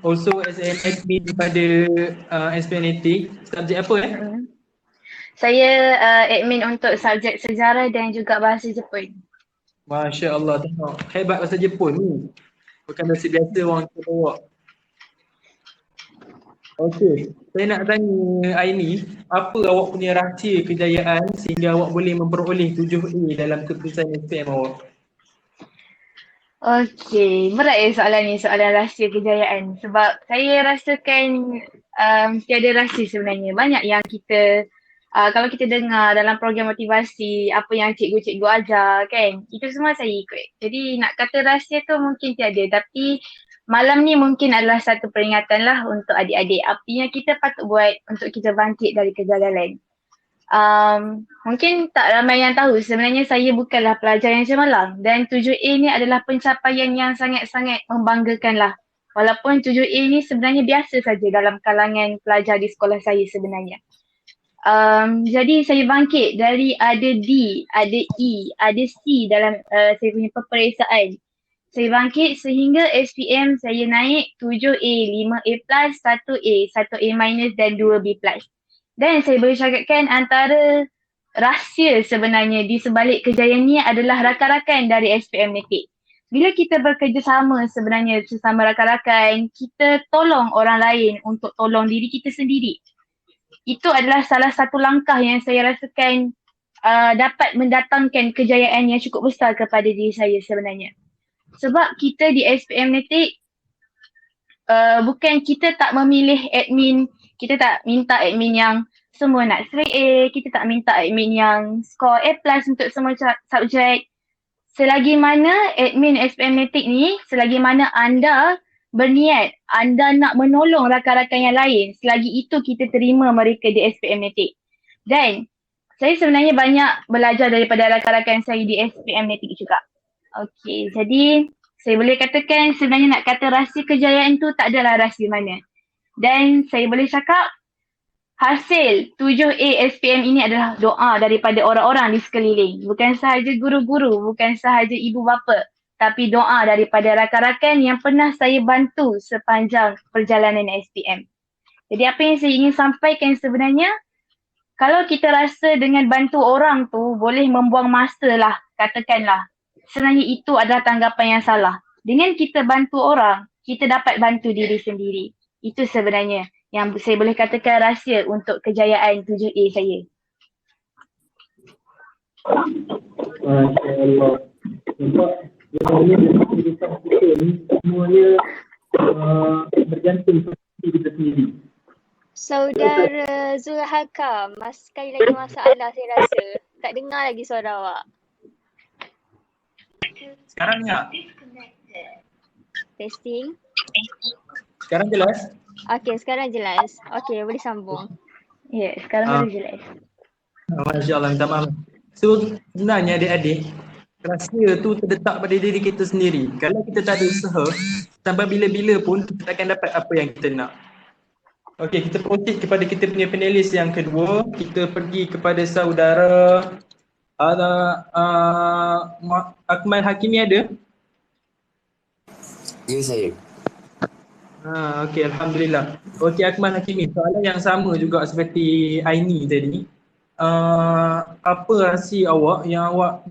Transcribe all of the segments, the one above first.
also as an admin pada SPM subjek apa Saya admin untuk subjek sejarah dan juga bahasa Jepun. Masya Allah, tengok hebat bahasa Jepun ni. Bukan bahasa biasa orang kita bawa. Okey, saya nak tanya Aini, apa awak punya rahsia kejayaan sehingga awak boleh memperoleh 7A dalam keputusan SPM awak? Okey, berat soalan ni, soalan rahsia kejayaan. Sebab saya rasakan tiada rahsia sebenarnya. Banyak yang kita, kalau kita dengar dalam program motivasi, apa yang cikgu-cikgu ajar kan, itu semua saya ikut. Jadi nak kata rahsia tu mungkin tiada, tapi malam ni mungkin adalah satu peringatan lah untuk adik-adik. Apa yang kita patut buat untuk kita bangkit dari kegagalan. Mungkin tak ramai yang tahu sebenarnya saya bukanlah pelajar yang cemerlang dan 7A ni adalah pencapaian yang sangat-sangat membanggakan lah. Walaupun 7A ni sebenarnya biasa saja dalam kalangan pelajar di sekolah saya sebenarnya. Jadi saya bangkit dari ada D, ada E, ada C dalam saya punya peperiksaan. Saya bangkit sehingga SPM saya naik 7A, 5A+, 1A, 1A- dan 2B+. Dan saya boleh cakapkan antara rahsia sebenarnya di sebalik kejayaan ni adalah rakan-rakan dari SPM Netik. Bila kita bekerjasama sebenarnya sesama rakan-rakan, kita tolong orang lain untuk tolong diri kita sendiri. Itu adalah salah satu langkah yang saya rasakan dapat mendatangkan kejayaan yang cukup besar kepada diri saya sebenarnya. Sebab kita di SPM Netik, bukan kita tak memilih admin, kita tak minta admin yang semua nak straight A, kita tak minta admin yang score A+ untuk semua subjek. Selagi mana admin SPM Netik ni, selagi mana anda berniat, anda nak menolong rakan-rakan yang lain, selagi itu kita terima mereka di SPM Netik. Dan saya sebenarnya banyak belajar daripada rakan-rakan saya di SPM Netik juga. Okey, jadi saya boleh katakan sebenarnya nak kata rahsia kejayaan tu tak adalah rahsia mana. Dan saya boleh cakap hasil 7A SPM ini adalah doa daripada orang-orang di sekeliling. Bukan sahaja guru-guru, bukan sahaja ibu bapa, tapi doa daripada rakan-rakan yang pernah saya bantu sepanjang perjalanan SPM. Jadi apa yang saya ingin sampaikan sebenarnya, kalau kita rasa dengan bantu orang tu boleh membuang masa lah, katakanlah. Sebenarnya itu adalah tanggapan yang salah. Dengan kita bantu orang, kita dapat bantu diri sendiri. Itu sebenarnya yang saya boleh katakan rahsia untuk kejayaan 7A saya. Masya Allah. Sebab semuanya bergantung pada kita sendiri. Saudara Zulhaka, sekali lagi masalah saya rasa. Tak dengar lagi suara awak. Sekarang tak? Testing. Sekarang jelas? Okey, sekarang jelas. Okey, boleh sambung. Ya, sekarang baru jelas. Masya Allah, minta maaf. So sebenarnya adik-adik, rahsia tu terletak pada diri kita sendiri. Kalau kita tak ada usaha, sampai bila-bila pun kita akan dapat apa yang kita nak. Okey, kita proceed kepada kita punya panelis yang kedua. Kita pergi kepada saudara Akmal Hakimi ada? Ya, saya. Okey, Alhamdulillah. Okey, Akmal Hakimi, soalan yang sama juga seperti Aini tadi. Apa rahsia awak yang awak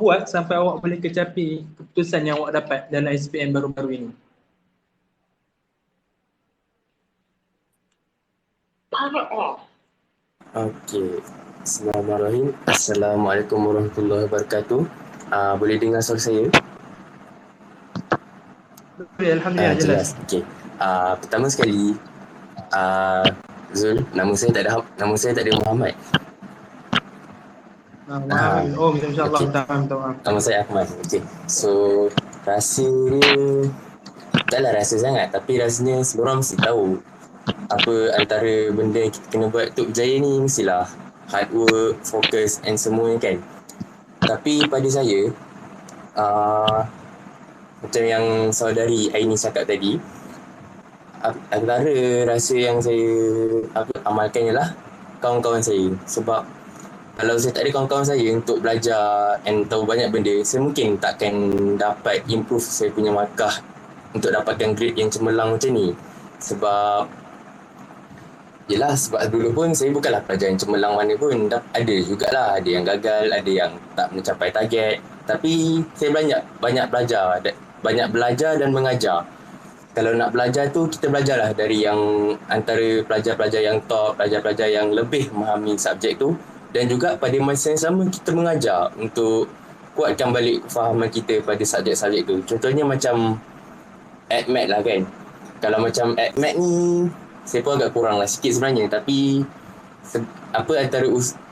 buat sampai awak boleh kecapi keputusan yang awak dapat dalam SPM baru-baru ini? Okey. Bismillahirrahmanirrahim. Assalamualaikum warahmatullahi wabarakatuh. Boleh dengar suara saya? Alhamdulillah, jelas. Okey. Pertama sekali, Zul, nama saya tak ada Muhammad. Oh, insya-Allah, minta maaf. Nama saya Ahmad. Okey. So, rasanya taklah rasa sangat, tapi rasanya semua orang mesti tahu apa antara benda yang kita kena buat untuk berjaya ni mestilah hard work, fokus and semuanya kan. Tapi pada saya, macam yang saudari Aini cakap tadi, antara rasa yang saya amalkan ialah kawan-kawan saya. Sebab kalau saya tak ada kawan-kawan saya untuk belajar and tahu banyak benda, saya mungkin takkan dapat improve saya punya markah untuk dapatkan grade yang cemerlang macam ni. Sebab sebab dulu pun saya bukanlah pelajar yang cemerlang mana pun. Ada jugalah, ada yang gagal, ada yang tak mencapai target. Tapi saya banyak belajar dan mengajar. Kalau nak belajar tu, kita belajarlah dari yang antara pelajar-pelajar yang top, pelajar-pelajar yang lebih memahami subjek tu. Dan juga pada masa yang sama, kita mengajar untuk kuatkan balik kefahaman kita pada subjek-subjek tu. Contohnya macam AdMed lah kan. Kalau macam AdMed ni, saya pun agak kurang lah sikit sebenarnya. Tapi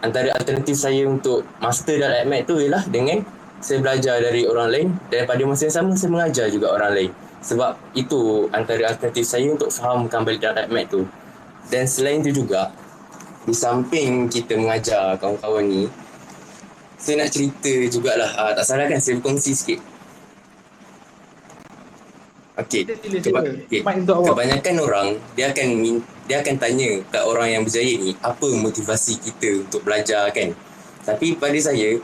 antara alternatif saya untuk master dalam AdMed tu ialah dengan saya belajar dari orang lain dan pada masa yang sama saya mengajar juga orang lain. Sebab itu antara alternatif saya untuk fahamkan balik dalam AdMed tu. Dan selain tu juga, di samping kita mengajar kawan-kawan ni, saya nak cerita jugalah, tak salah kan saya berkongsi sikit. Okey. Sila. Mic untuk awak. Kebanyakan orang dia akan tanya kat orang yang berjaya ni, apa motivasi kita untuk belajar kan. Tapi pada saya,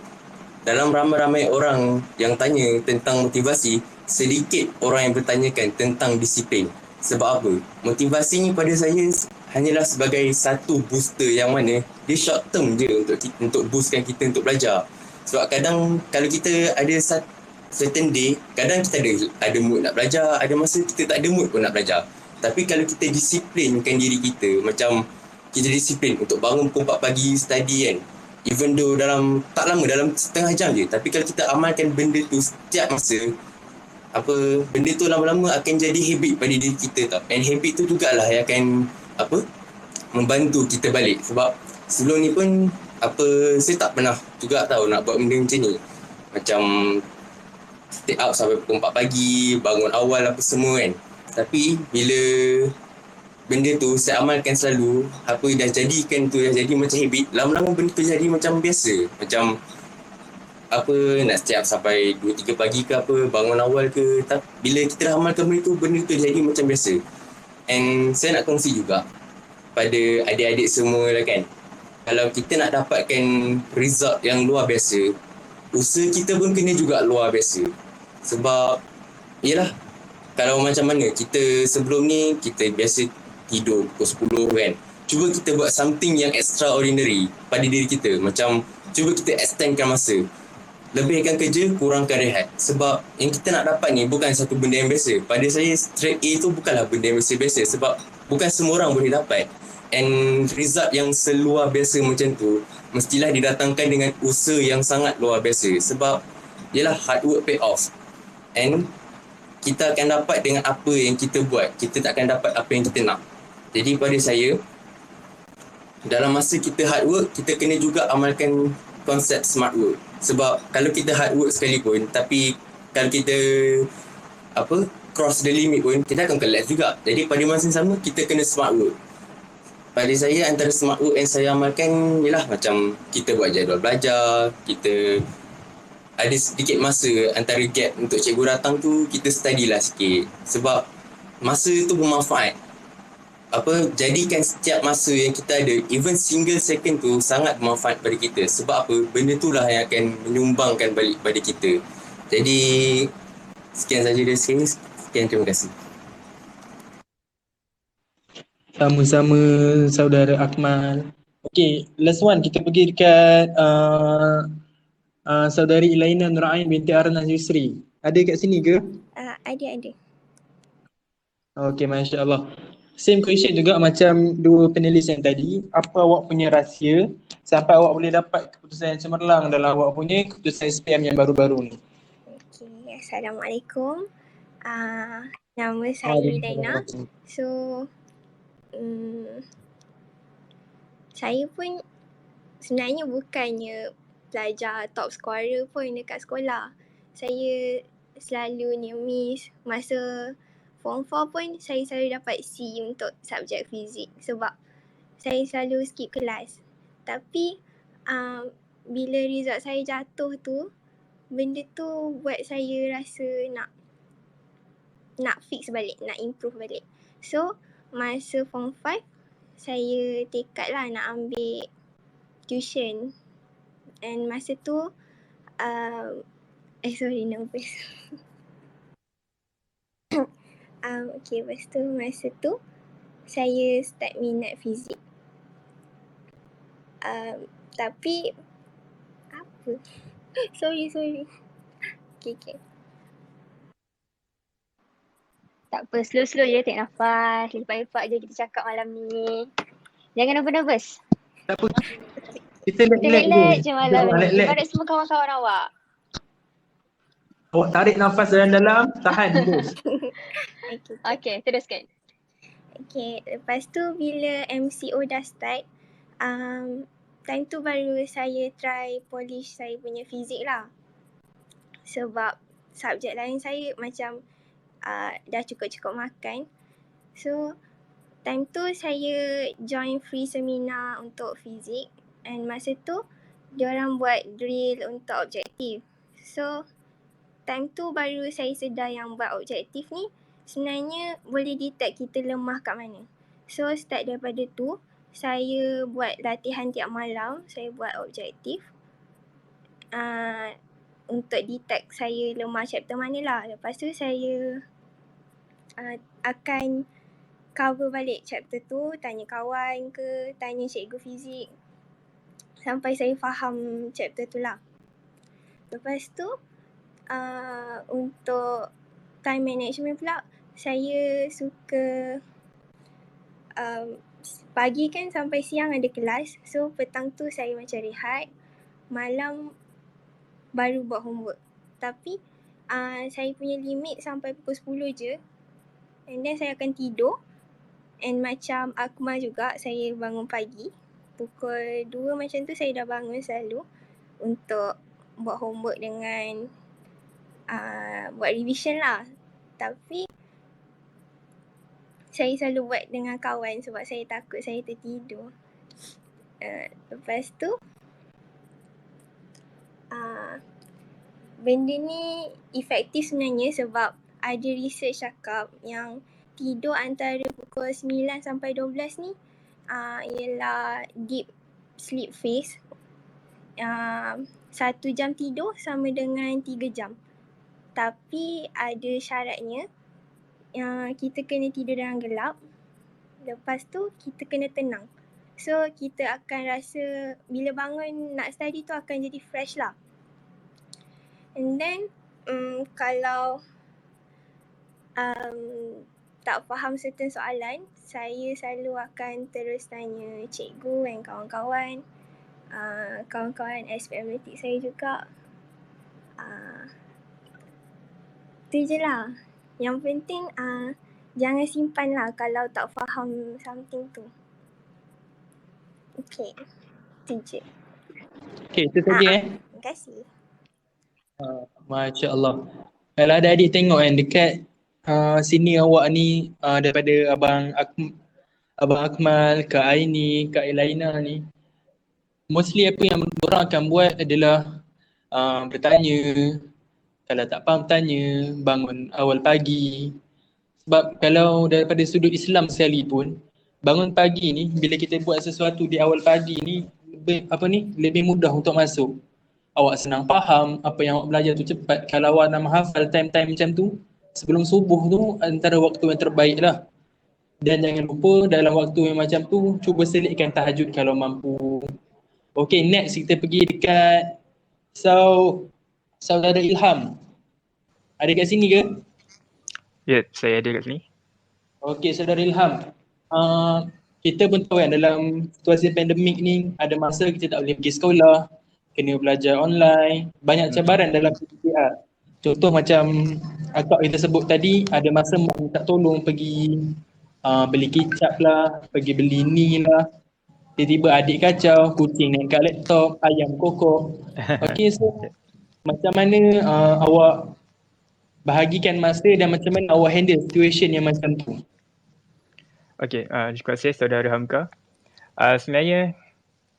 dalam ramai-ramai orang yang tanya tentang motivasi, sedikit orang yang bertanyakan tentang disiplin. Sebab apa? Motivasi ni pada saya hanyalah sebagai satu booster yang mana dia short term je untuk boostkan kita untuk belajar. Sebab kadang kalau kita ada certain day, kadang kita ada mood nak belajar, ada masa kita tak ada mood pun nak belajar. Tapi kalau kita disiplinkan diri kita, macam kita disiplin untuk bangun pukul 4 pagi study kan, even though tak lama, dalam setengah jam je, tapi kalau kita amalkan benda tu setiap masa, benda tu lama-lama akan jadi habit pada diri kita tau. And habit tu jugalah yang akan membantu kita balik. Sebab sebelum ni pun saya tak pernah juga tahu nak buat benda macam ni. Macam stay up sampai pukul 4 pagi, bangun awal apa semua kan. Tapi bila benda tu saya amalkan selalu, dah jadi macam habit, lama-lama benda tu jadi macam biasa. Macam nak stay up sampai 2-3 pagi ke bangun awal ke. Tapi bila kita dah amalkan benda tu jadi macam biasa. And saya nak kongsi juga pada adik-adik semua lah kan. Kalau kita nak dapatkan result yang luar biasa, usaha kita pun kena juga luar biasa. Sebab kalau macam mana kita sebelum ni kita biasa tidur pukul 10 kan, cuba kita buat something yang extraordinary pada diri kita. Macam cuba kita extendkan masa, lebihkan kerja, kurangkan rehat. Sebab yang kita nak dapat ni bukan satu benda yang biasa. Pada saya, straight A tu bukanlah benda yang biasa-biasa. Sebab bukan semua orang boleh dapat. And result yang seluar biasa macam tu mestilah didatangkan dengan usaha yang sangat luar biasa. Sebab hard work pay off. And kita akan dapat dengan apa yang kita buat. Kita tak akan dapat apa yang kita nak. Jadi pada saya, dalam masa kita hard work, kita kena juga amalkan konsep smart work. Sebab kalau kita hard work sekalipun, tapi kalau kita cross the limit pun, kita akan collapse juga. Jadi pada masa yang sama, kita kena smart work. Pada saya, antara smart work yang saya amalkan macam kita buat jadual belajar, kita ada sedikit masa antara gap untuk cikgu datang tu, kita study lah sikit. Sebab masa tu bermanfaat. Jadikan setiap masa yang kita ada, even single second tu sangat bermanfaat pada kita. Sebab benda tu lah yang akan menyumbangkan balik pada kita. Jadi sekian saja dari saya. Sekian, terima kasih. Sama-sama saudara Akmal. Okay, last one kita pergi dekat saudari Ilaina Nurain binti Arnas Yusri. Ada kat sini ke? Ada. Okay, Masya Allah. Same question juga macam dua panelis yang tadi. Apa awak punya rahsia sampai awak boleh dapat keputusan yang cemerlang dalam awak punya keputusan SPM yang baru-baru ni? Okay, Assalamualaikum. Nama saya Ilaina. So, saya pun sebenarnya bukannya pelajar top scorer pun dekat sekolah. Saya selalu near miss. Masa Form 4 pun saya selalu dapat C untuk subjek fizik sebab saya selalu skip kelas. Tapi bila result saya jatuh tu, benda tu buat saya rasa nak fix balik, nak improve balik. So, masa Form 5, saya tekad lah nak ambil tuition. And masa tu, nervous. Okay, lepas tu masa tu saya start minat fizik. Tapi apa? Sorry. Okay. Tak apa, slow-slow je, tarik nafas. Lepak-lepak je kita cakap malam ni. Jangan nervous. Tak apa. Kita Kita relax relax je malam ni. Relax. Terima kasih semua kawan-kawan awak. Awak tarik nafas dalam-dalam, tahan terus. Okay, teruskan. Okay, lepas tu bila MCO dah start, time tu baru saya try polish saya punya fizik lah. Sebab subjek lain saya macam dah cukup-cukup makan. So, time tu saya join free seminar untuk fizik, and masa tu diorang buat drill untuk objektif. So, time tu baru saya sedar yang buat objektif ni sebenarnya boleh detect kita lemah kat mana. So, start daripada tu, saya buat latihan tiap malam, saya buat objektif untuk detect saya lemah chapter mana lah. Lepas tu saya akan cover balik chapter tu, tanya kawan ke, tanya cikgu fizik sampai saya faham chapter tu lah. Lepas tu untuk time management pula, saya suka pagi kan sampai siang ada kelas, so petang tu saya macam rehat, malam baru buat homework. Tapi saya punya limit sampai pukul 10 je, and then saya akan tidur. And macam Akmal juga, saya bangun pagi pukul 2 macam tu saya dah bangun selalu untuk buat homework dengan buat revision lah. Tapi saya selalu buat dengan kawan sebab saya takut saya tertidur. Lepas tu benda ni efektif sebenarnya sebab ada research cakap yang tidur antara pukul 9 sampai 12 ni ialah deep sleep phase. 1 jam tidur sama dengan 3 jam. Tapi ada syaratnya, kita kena tidur dalam gelap. Lepas tu kita kena tenang. So kita akan rasa bila bangun nak study tu akan jadi fresh lah. And then kalau tak faham certain soalan, saya selalu akan terus tanya cikgu dan kawan-kawan. Kawan-kawan SPM saya juga. Tu je lah. Yang penting jangan simpan lah kalau tak faham something tu. Okay, tu je. Okay, itu saja Terima kasih. Masya Allah. Kalau ada adik tengok kan dekat sini awak ni daripada Abang Akmal, Kak Aini, Kak Elaina ni, mostly apa yang orang akan buat adalah bertanya, kalau tak faham tanya, bangun awal pagi. Sebab kalau daripada sudut Islam sekalipun, bangun pagi ni bila kita buat sesuatu di awal pagi ni lebih mudah untuk masuk. Awak senang faham, apa yang awak belajar tu cepat. Kalau awak nak menghafal time-time macam tu, sebelum subuh tu antara waktu yang terbaik lah. Dan jangan lupa dalam waktu yang macam tu, cuba selitkan tahajud kalau mampu. Okay, next kita pergi dekat Saudara Ilham. Ada kat sini ke? Ya, saya ada kat sini. Okay, Saudara Ilham. Kita pun tahu kan dalam situasi pandemik ni, ada masa kita tak boleh pergi sekolah, kena belajar online, banyak cabaran dalam PPR. Contoh macam akak kita sebut tadi, ada masa mak minta tolong pergi beli kicap lah, pergi beli ni lah. Tiba-tiba adik kacau, kucing naik kat laptop, ayam kokok. Okay, so macam mana awak bahagikan masa dan macam mana awak handle situation yang macam tu? Okey, terima kasih Saudara Hamka. Sebenarnya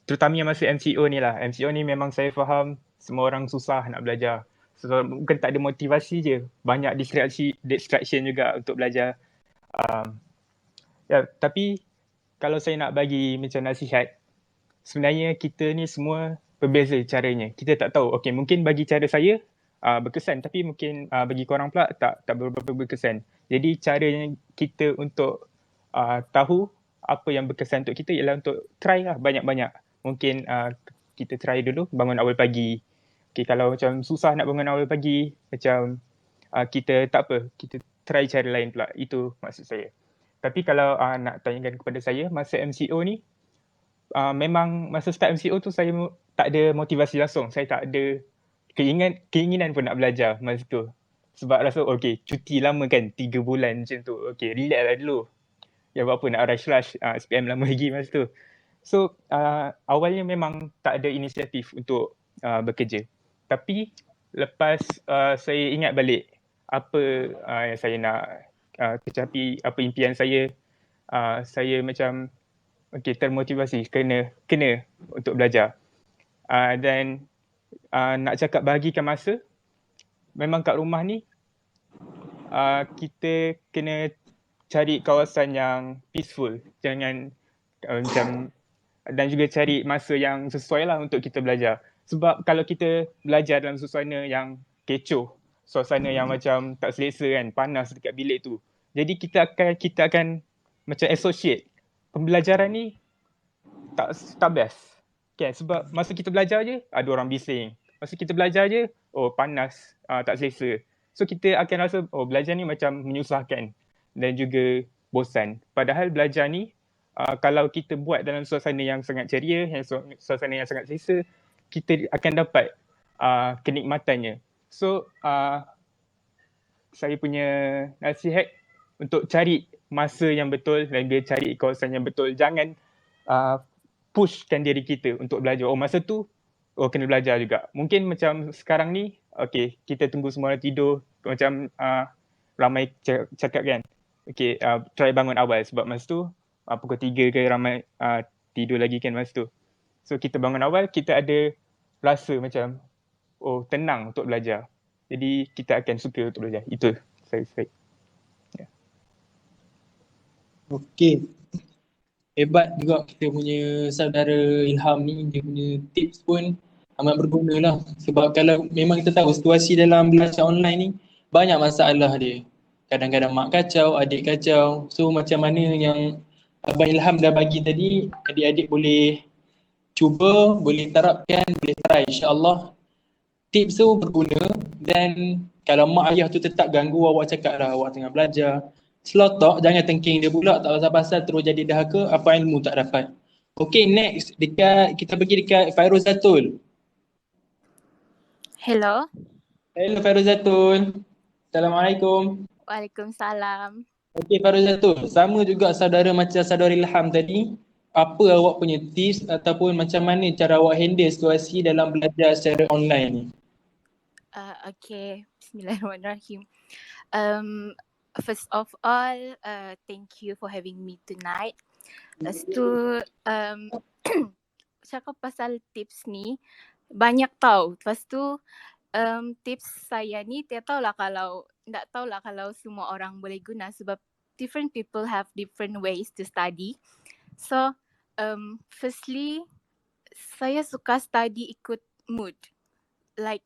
terutamanya masa MCO ni lah. MCO ni memang saya faham semua orang susah nak belajar. So, bukan tak ada motivasi je. Banyak distraction juga untuk belajar. Tapi kalau saya nak bagi macam nasihat, sebenarnya kita ni semua berbeza caranya. Kita tak tahu. Okey, mungkin bagi cara saya, berkesan, tapi mungkin bagi korang pula tak berapa berkesan. Jadi caranya kita untuk tahu apa yang berkesan untuk kita ialah untuk try lah banyak-banyak. Mungkin kita try dulu bangun awal pagi. Okay, kalau macam susah nak bangun awal pagi, macam kita tak apa, kita try cara lain pula. Itu maksud saya. Tapi kalau nak tanyakan kepada saya, masa MCO ni, memang masa start MCO tu saya tak ada motivasi langsung. Saya tak ada keinginan pun nak belajar masa tu. Sebab rasa okay, cuti lama kan, 3 bulan macam tu. Okay, relax lah dulu. Ya apa nak rush-rush, SPM lama lagi masa tu. So awalnya memang tak ada inisiatif untuk bekerja. Tapi lepas saya ingat balik apa yang saya nak kecapi, apa impian saya, saya macam okay, termotivasi kena untuk belajar. Dan nak cakap bahagikan masa, memang kat rumah ni kita kena cari kawasan yang peaceful, jangan macam, dan juga cari masa yang sesuai lah untuk kita belajar. Sebab kalau kita belajar dalam suasana yang kecoh, suasana yang macam tak selesa kan, panas dekat bilik tu, jadi kita akan macam associate pembelajaran ni tak best kan, sebab masa kita belajar je ada orang bising, masa kita belajar je panas, tak selesa. So kita akan rasa belajar ni macam menyusahkan dan juga bosan. Padahal belajar ni kalau kita buat dalam suasana yang sangat ceria, suasana yang sangat selesa, kita akan dapat kenikmatannya. So saya punya nasihat untuk cari masa yang betul dan juga cari kawasan yang betul. Jangan pushkan diri kita untuk belajar. Masa tu kena belajar juga. Mungkin macam sekarang ni, okay, kita tunggu semua orang tidur. Macam ramai cakap kan, okay, try bangun awal sebab masa tu pukul 3 ke ramai tidur lagi kan masa tu. So kita bangun awal, kita ada rasa macam tenang untuk belajar. Jadi kita akan suka untuk belajar. Itu saya. Yeah. Okey. Hebat juga kita punya saudara Ilham ni, dia punya tips pun amat berguna lah. Sebab kalau memang kita tahu situasi dalam belajar online ni banyak masalah dia. Kadang-kadang mak kacau, adik kacau. So macam mana yang Abang Ilham dah bagi tadi, adik-adik boleh cuba, boleh terapkan, boleh try, insyaAllah tips tu berguna. Dan kalau mak ayah tu tetap ganggu awak, cakap dah awak tengah belajar, selotok, jangan tengking dia pula, tak pasal-pasal terus jadi dahaka, apa ilmu tak dapat. Okay, next kita pergi dekat Fairuzatul. Hello. Hello Fairuzatul. Assalamualaikum. Waalaikumsalam. Okay Fairuzatul, sama juga saudara macam saudara Ilham tadi, apa awak punya tips ataupun macam mana cara awak handle situasi dalam belajar secara online ni? Okay, Bismillahirrahmanirrahim. First of all, thank you for having me tonight. Lepas tu, cakap pasal tips ni, banyak tahu. Lepas tu, tips saya ni tak tahulah kalau semua orang boleh guna sebab different people have different ways to study. So, firstly, saya suka study ikut mood. Like,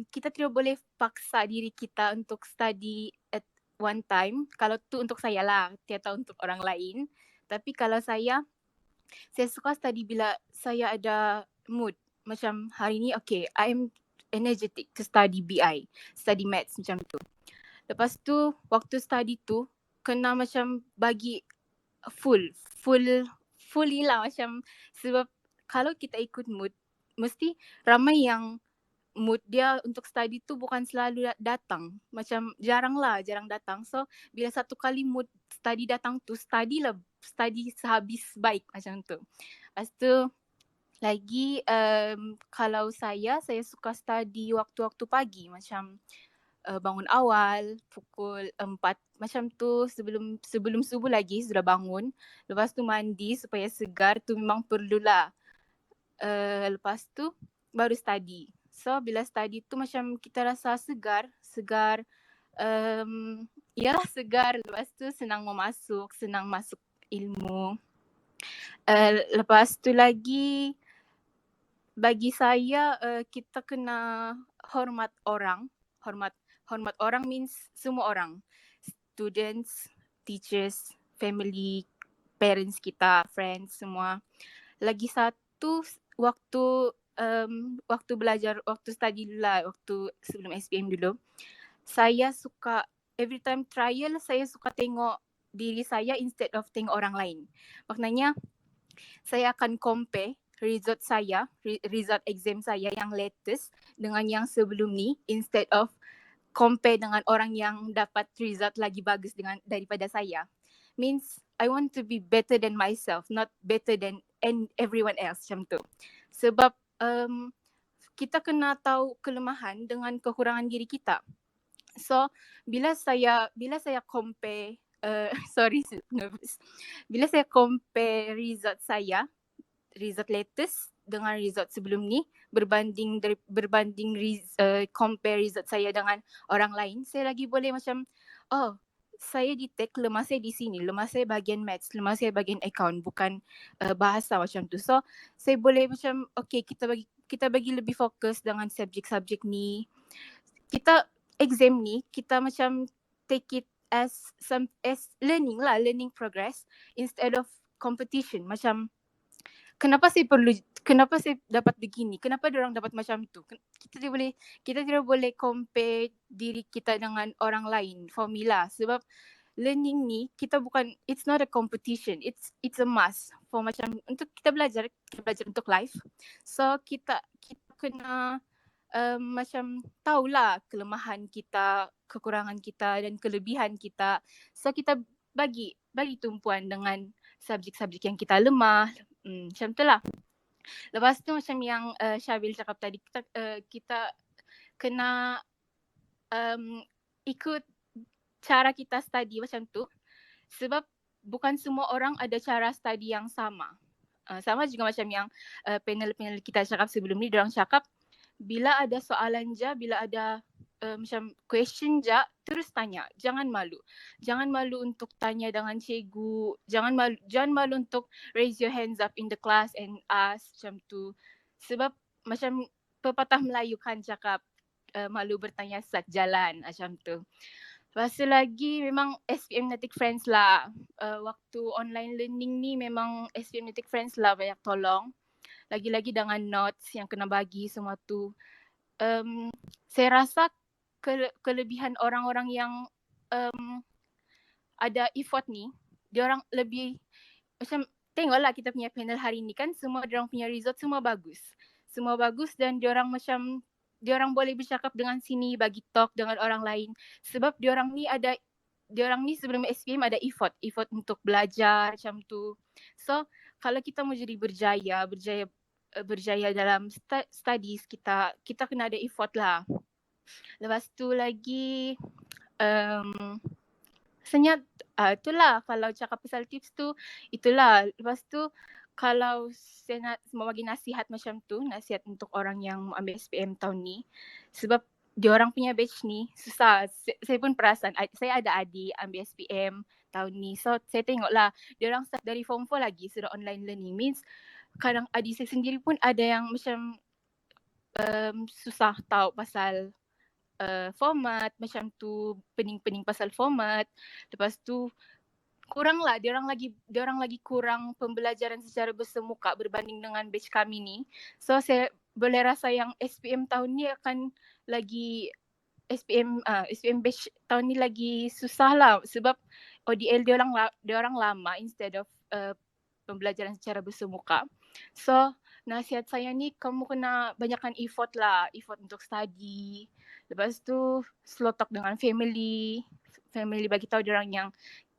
kita tidak boleh paksa diri kita untuk study at one time. Kalau tu untuk saya lah, tiada untuk orang lain. Tapi kalau saya suka study bila saya ada mood. Macam hari ni, okay, I'm energetic to study BI, study maths macam tu. Lepas tu, waktu study tu, kena macam bagi fully lah macam, sebab kalau kita ikut mood, mesti ramai yang mood dia untuk study tu bukan selalu datang. Macam jarang datang. So bila satu kali mood study datang tu, study sehabis baik macam tu. Lepas tu lagi kalau saya suka study waktu-waktu pagi, macam bangun awal pukul 4 macam tu, sebelum subuh lagi sudah bangun. Lepas tu mandi supaya segar, tu memang perlulah. Lepas tu baru study. So bila study tu macam kita rasa segar, ialah segar. Lepas tu senang masuk ilmu. Lepas tu lagi bagi saya kita kena hormat orang. Hormat orang means semua orang. Students, teachers, family, parents kita, friends, semua. Lagi satu, waktu belajar, waktu study dulu lah, waktu sebelum SPM dulu, saya suka, every time trial, saya suka tengok diri saya instead of tengok orang lain. Maknanya, saya akan compare result saya, result exam saya yang latest dengan yang sebelum ni, instead of compare dengan orang yang dapat result lagi bagus daripada saya. Means I want to be better than myself, not better than everyone else, macam tu. Sebab kita kena tahu kelemahan dengan kekurangan diri kita. So bila saya compare nervous. Bila saya compare result saya, result latest dengan result sebelum ni, compare result saya dengan orang lain, saya lagi boleh macam, oh, saya detect lemah saya di sini, lemah saya bahagian maths, lemah saya bahagian account, bukan bahasa macam tu. So saya boleh macam, okay, kita bagi lebih fokus dengan subjek-subjek ni. Kita exam ni, kita macam take it as learning lah, learning progress instead of competition. Macam kenapa saya dapat begini, kenapa diorang dapat macam tu. Kita tidak boleh compare diri kita dengan orang lain, formula. Sebab learning ni kita bukan, it's not a competition, it's a must for macam untuk kita belajar untuk life. So kita kena macam tahulah kelemahan kita, kekurangan kita dan kelebihan kita. So kita bagi tumpuan dengan subjek-subjek yang kita lemah, macam tu lah. Lepas tu macam yang Syabil cakap tadi, kita kena ikut cara kita study macam tu. Sebab bukan semua orang ada cara study yang sama. Sama juga macam yang panel-panel kita cakap sebelum ni, diorang cakap bila ada soalan je, bila ada macam question je, terus tanya. Jangan malu. Jangan malu untuk tanya dengan cikgu. Jangan malu untuk raise your hands up in the class and ask macam tu. Sebab macam pepatah Melayu kan cakap malu bertanya sesat jalan macam tu. Lepas tu lagi memang SPM Natic Friends lah. Waktu online learning ni memang SPM Natic Friends lah banyak tolong. Lagi-lagi dengan notes yang kena bagi semua tu. Saya rasa kelebihan orang-orang yang ada effort ni, diorang lebih macam tengoklah kita punya panel hari ni kan, semua diorang punya result semua bagus. Semua bagus dan diorang macam boleh bercakap dengan sini, bagi talk dengan orang lain. Sebab diorang ni sebelum SPM ada effort untuk belajar macam tu. So kalau kita mau jadi berjaya dalam studies kita kena ada effort lah. Lepas tu lagi senyap, itulah kalau cakap pasal tips tu, itulah. Lepas tu kalau saya mau bagi nasihat macam tu, nasihat untuk orang yang ambil SPM tahun ni, sebab diorang punya batch ni susah. Saya pun perasan, saya ada adik ambil SPM tahun ni, so saya tengoklah diorang start dari form 4 lagi sudah online learning. Means kadang adik saya sendiri pun ada yang macam susah tahu pasal format macam tu, pening pasal format. Lepas tu kurang lah, diorang lagi kurang pembelajaran secara bersemuka berbanding dengan batch kami ni. So saya boleh rasa yang SPM tahun ni akan lagi SPM batch tahun ni lagi susah lah, sebab ODL diorang lama instead of pembelajaran secara bersemuka. So nasihat saya ni, kamu kena banyakkan effort lah, effort untuk study. Lepas tu slow talk dengan family bagi tahu diorang yang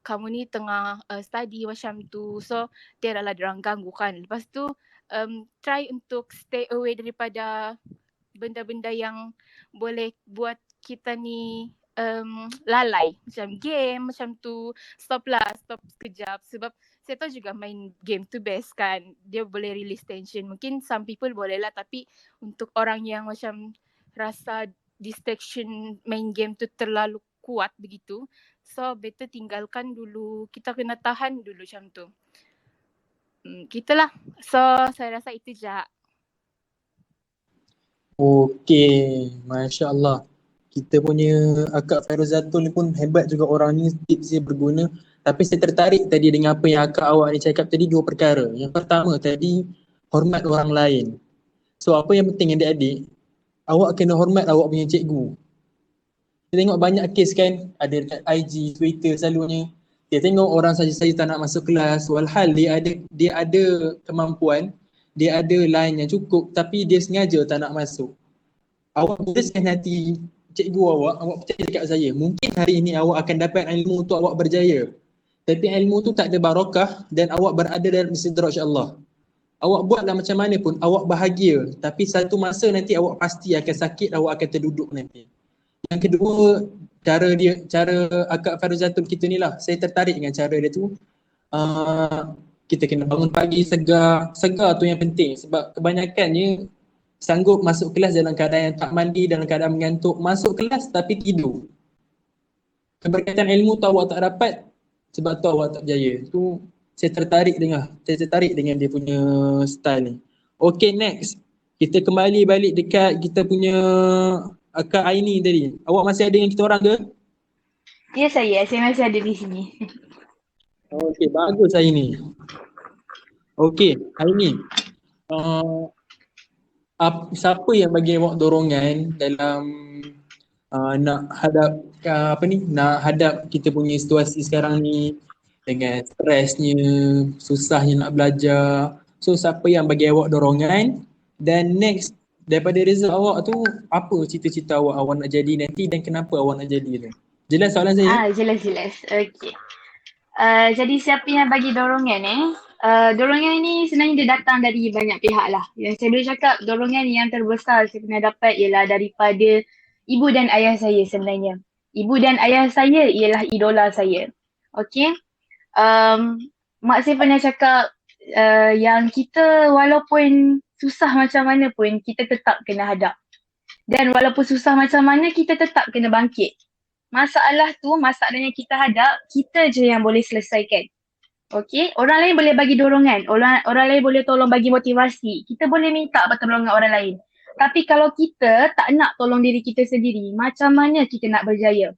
kamu ni tengah study macam tu. So tiadalah diorang ganggu kan. Lepas tu try untuk stay away daripada benda-benda yang boleh buat kita ni lalai. Macam game macam tu. Stop sekejap. Sebab saya tahu juga main game tu best kan. Dia boleh release tension. Mungkin some people boleh lah. Tapi untuk orang yang macam rasa distraction main game tu terlalu kuat begitu, so better tinggalkan dulu. Kita kena tahan dulu macam tu. Gitulah. So saya rasa itu je. Okey, Masya Allah. Kita punya Akak Fairuzatul ni pun hebat juga orang ni, tips dia berguna. Tapi saya tertarik tadi dengan apa yang akak awak ni cakap tadi, dua perkara. Yang pertama tadi, hormat orang lain. So apa yang penting adik-adik, awak kena hormat awak punya cikgu. Kita tengok banyak kes kan, ada dekat IG, Twitter selalunya. Dia tengok orang saja-saja tak nak masuk kelas, walhal dia ada kemampuan, dia ada line yang cukup tapi dia sengaja tak nak masuk. Awak putuskan hati cikgu awak percaya dekat saya. Mungkin hari ini awak akan dapat ilmu untuk awak berjaya. Tapi ilmu tu tak ada barakah dan awak berada dalam istidraj Allah. Awak buatlah macam mana pun, awak bahagia. Tapi satu masa nanti awak pasti akan sakit, awak akan terduduk nanti. Yang kedua, cara Akak Fairuzatul kita ni lah. Saya tertarik dengan cara dia tu. Kita kena bangun pagi segar tu yang penting. Sebab kebanyakannya sanggup masuk kelas dalam keadaan yang tak mandi, dalam keadaan mengantuk. Masuk kelas tapi tidur. Keberkatan ilmu tu awak tak dapat sebab tu awak tak berjaya. Tu saya tertarik dengan dia punya style ni. Okay, next. Kita kembali balik dekat kita punya Akak Aini tadi. Awak masih ada dengan kita orang ke? Ya saya masih ada di sini. Okay, bagus Aini. Okay, Aini. Siapa yang bagi awak dorongan dalam nak hadap kita punya situasi sekarang ni dengan stresnya, susahnya nak belajar. So siapa yang bagi awak dorongan? Dan next, daripada result awak tu, apa cita-cita awak nak jadi nanti dan kenapa awak nak jadi tu? Jelas soalan saya? Jelas. Okey. Jadi siapa yang bagi dorongan dorongan ni sebenarnya dia datang dari banyak pihak lah. Yang saya boleh cakap dorongan yang terbesar saya pernah dapat ialah daripada ibu dan ayah saya sebenarnya. Ibu dan ayah saya ialah idola saya. Okey. Mak saya pernah cakap yang kita walaupun susah macam mana pun kita tetap kena hadap. Dan walaupun susah macam mana kita tetap kena bangkit. Masalah yang kita hadap, kita je yang boleh selesaikan. Okey, orang lain boleh bagi dorongan, orang lain boleh tolong bagi motivasi. Kita boleh minta pertolongan orang lain. Tapi kalau kita tak nak tolong diri kita sendiri, macam mana kita nak berjaya?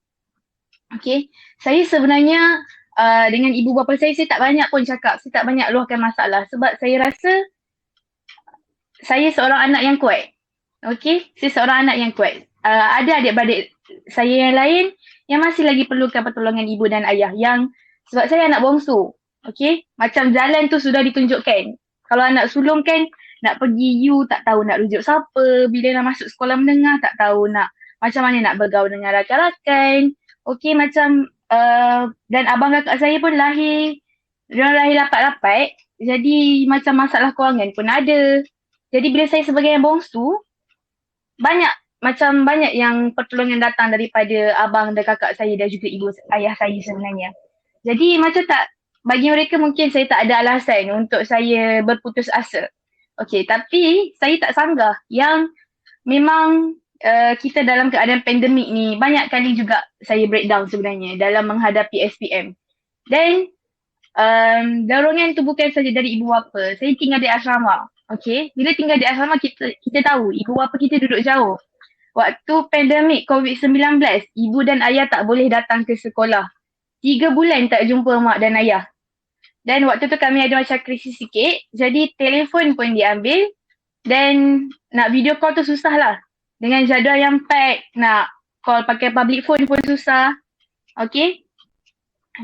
Okey, saya sebenarnya dengan ibu bapa saya tak banyak pun cakap, saya tak banyak luahkan masalah sebab saya rasa saya seorang anak yang kuat. Okey, saya seorang anak yang kuat. Ada adik-beradik saya yang lain yang masih lagi perlukan pertolongan ibu dan ayah yang sebab saya anak bongsu. Okey, macam jalan tu sudah ditunjukkan. Kalau anak sulung kan nak pergi U tak tahu nak rujuk siapa, bila nak masuk sekolah menengah tak tahu nak macam mana nak bergaul dengan rakan-rakan. Okey, macam dan abang kakak saya pun diorang lahir rapat-rapat, jadi macam masalah kewangan pun ada. Jadi bila saya sebagai yang bongsu, banyak yang pertolongan datang daripada abang dan kakak saya dan juga ibu ayah saya sebenarnya. Jadi macam tak, bagi mereka mungkin saya tak ada alasan untuk saya berputus asa. Okey, tapi saya tak sanggah yang memang kita dalam keadaan pandemik ni banyak kali juga saya breakdown sebenarnya dalam menghadapi SPM. Dan dorongan tu bukan saja dari ibu bapa. Saya tinggal di asrama. Okey, bila tinggal di asrama kita tahu ibu bapa kita duduk jauh. Waktu pandemik COVID-19, ibu dan ayah tak boleh datang ke sekolah. 3 bulan tak jumpa mak dan ayah. Dan waktu tu kami ada macam krisis sikit, jadi telefon pun diambil dan nak video call tu susah lah. Dengan jadual yang pack, nak call pakai public phone pun susah. Okay.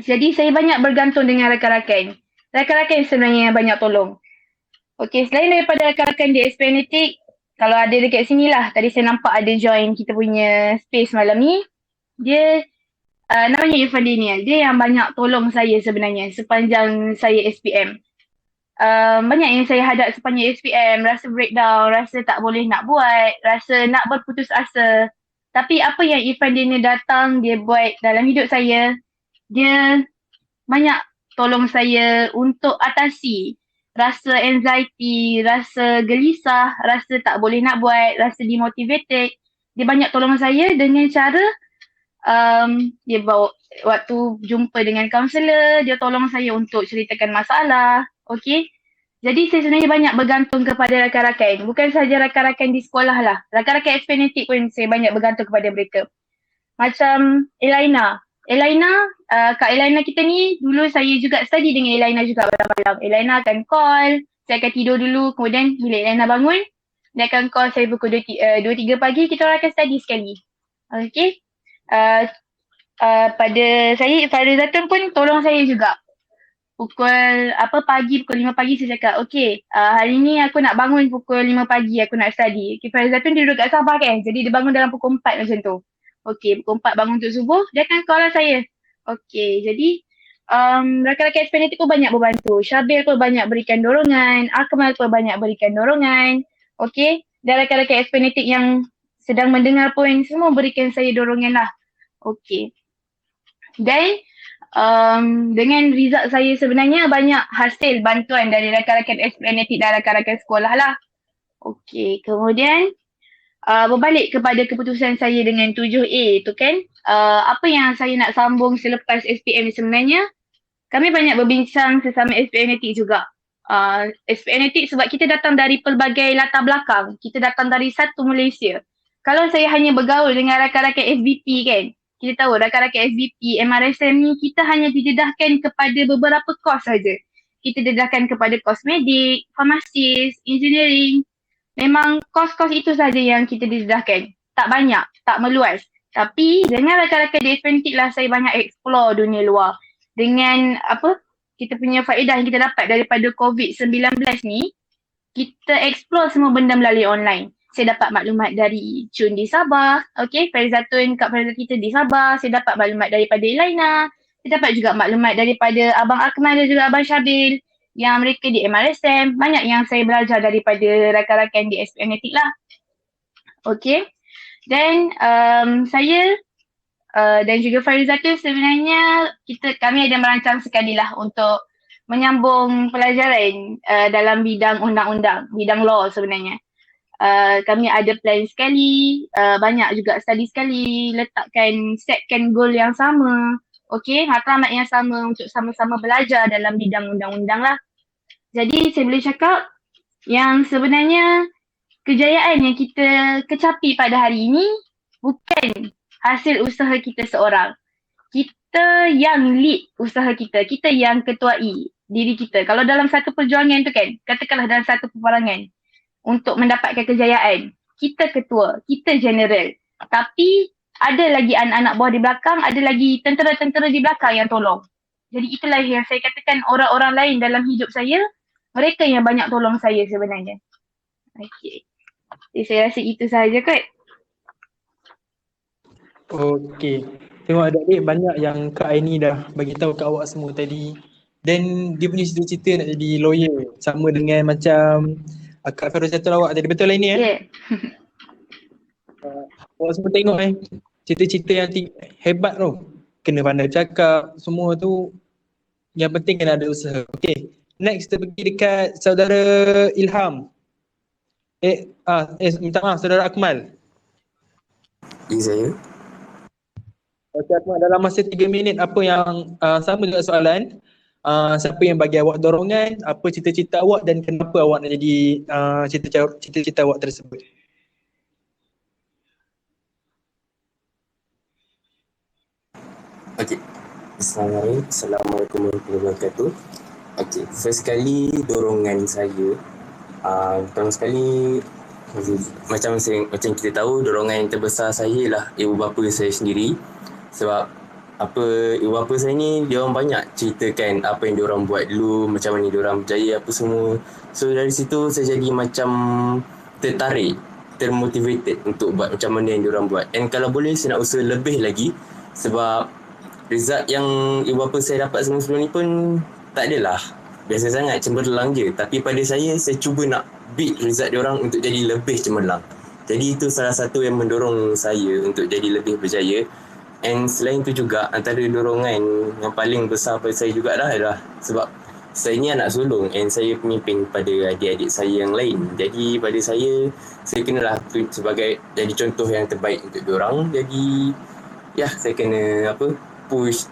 Jadi saya banyak bergantung dengan rakan-rakan. Rakan-rakan sebenarnya yang banyak tolong. Okay, selain daripada rakan-rakan di SPNetik, kalau ada dekat sini lah, tadi saya nampak ada join kita punya space malam ni. Dia namanya Irfan Daniel. Dia yang banyak tolong saya sebenarnya sepanjang saya SPM. Banyak yang saya hadap sepanjang SPM, rasa breakdown, rasa tak boleh nak buat, rasa nak berputus asa. Tapi apa yang Irfan Daniel datang, dia buat dalam hidup saya, dia banyak tolong saya untuk atasi rasa anxiety, rasa gelisah, rasa tak boleh nak buat, rasa demotivated. Dia banyak tolong saya dengan cara dia bawa waktu jumpa dengan kaunselor, dia tolong saya untuk ceritakan masalah. Okay, Jadi saya sebenarnya banyak bergantung kepada rakan-rakan. Bukan sahaja rakan-rakan di sekolah lah. Rakan-rakan eksperiencing pun saya banyak bergantung kepada mereka. Macam Elaina. Kak Elaina kita ni, dulu saya juga study dengan Elaina juga malam-malam. Elaina akan call, saya akan tidur dulu. Kemudian bila Elaina bangun, dia akan call saya pukul 2-3 pagi, kita orang akan study sekali. Okay. Pada saya, Farizatun pun tolong saya juga. Pukul 5 pagi saya cakap, okay, hari ni aku nak bangun pukul 5 pagi, aku nak study. Okay, Farizatun dia duduk kat Sabah kan, jadi dia bangun dalam pukul 4 macam tu. Okay, pukul 4 bangun untuk subuh, dia akan call lah saya. Okay, jadi rakan-rakan eksperiencing pun banyak membantu. Syabil pun banyak berikan dorongan, Akmal pun banyak berikan dorongan. Okay, dan rakan-rakan eksperiencing yang sedang mendengar pun semua berikan saya dorongan lah. Okay. Dan dengan result saya sebenarnya banyak hasil bantuan dari rakan-rakan eksperiencing dan rakan-rakan sekolah lah. Okay, kemudian berbalik kepada keputusan saya dengan 7A tu kan, apa yang saya nak sambung selepas SPM sebenarnya, kami banyak berbincang sesama SPM juga. SPM sebab kita datang dari pelbagai latar belakang, kita datang dari satu Malaysia. Kalau saya hanya bergaul dengan rakan-rakan SBP kan, kita tahu rakan-rakan SBP, MRSM ni kita hanya didedahkan kepada beberapa kos saja. Kita dedahkan kepada kos medik, farmasis, engineering. Memang kos-kos itu saja yang kita didedahkan. Tak banyak, tak meluas. Tapi dengan rakan-rakan di FNT lah saya banyak explore dunia luar. Dengan kita punya faedah yang kita dapat daripada COVID-19 ni, kita explore semua benda melalui online. Saya dapat maklumat dari Chun di Sabah, okay, Farizatun, Kak Farizatun kita di Sabah. Saya dapat maklumat daripada Elaina. Saya dapat juga maklumat daripada Abang Akmal dan juga Abang Syabil yang mereka di MRSM. Banyak yang saya belajar daripada rakan-rakan di SPM lah. Okay. Dan saya dan juga Farizatun sebenarnya kami ada merancang sekali lah untuk menyambung pelajaran dalam bidang undang-undang, bidang law sebenarnya. Kami ada plan sekali, banyak juga study sekali, setkan goal yang sama, okay, matlamat yang sama untuk sama-sama belajar dalam bidang undang-undang lah. Jadi saya boleh cakap yang sebenarnya kejayaan yang kita kecapi pada hari ini bukan hasil usaha kita seorang. Kita yang lead usaha kita yang ketuai diri kita. Kalau dalam satu perjuangan tu kan, katakanlah dalam satu peperangan, untuk mendapatkan kejayaan, kita ketua, kita general. Tapi ada lagi anak-anak buah di belakang, ada lagi tentera-tentera di belakang yang tolong. Jadi itulah yang saya katakan orang-orang lain dalam hidup saya, mereka yang banyak tolong saya sebenarnya. Okay. Jadi saya rasa itu sahaja kot. Okey. Tengok adik-adik banyak yang Kak Aini dah bagi tahu kat awak semua tadi. Dan dia punya cita-cita nak jadi lawyer. Sama dengan macam Kak Farizatun awak tadi. Betul lah ini Yeah. Awak semua tengok cita-cita yang hebat tu. Kena pandai cakap, semua tu. Yang penting kena ada usaha. Okey. Next kita pergi dekat saudara Ilham. Minta maaf, saudara Akmal. Saya. Okey Akmal, dalam masa 3 minit apa yang sama juga soalan. Siapa yang bagi awak dorongan, apa cita-cita awak dan kenapa awak nak jadi cita-cita awak tersebut. Okay. Assalamualaikum warahmatullahi wabarakatuh. Okay, first kali dorongan saya pertama sekali macam kita tahu dorongan yang terbesar saya lah ibu bapa saya sendiri. Sebab ibu bapa saya ni dia orang banyak ceritakan apa yang dia orang buat dulu, macam mana dia orang berjaya apa semua. So dari situ saya jadi macam termotivated untuk buat macam mana yang dia orang buat. And kalau boleh saya nak usaha lebih lagi sebab result yang ibu bapa saya dapat sebelum ni pun tak adalah biasa sangat, cemerlang je. Tapi pada saya cuba nak beat result dia orang untuk jadi lebih cemerlang. Jadi itu salah satu yang mendorong saya untuk jadi lebih berjaya. And selain tu juga antara dorongan yang paling besar pada saya juga adalah sebab saya ni anak sulung and saya pemimpin pada adik-adik saya yang lain. Jadi pada saya kenalah sebagai jadi contoh yang terbaik untuk diorang. Jadi saya kena push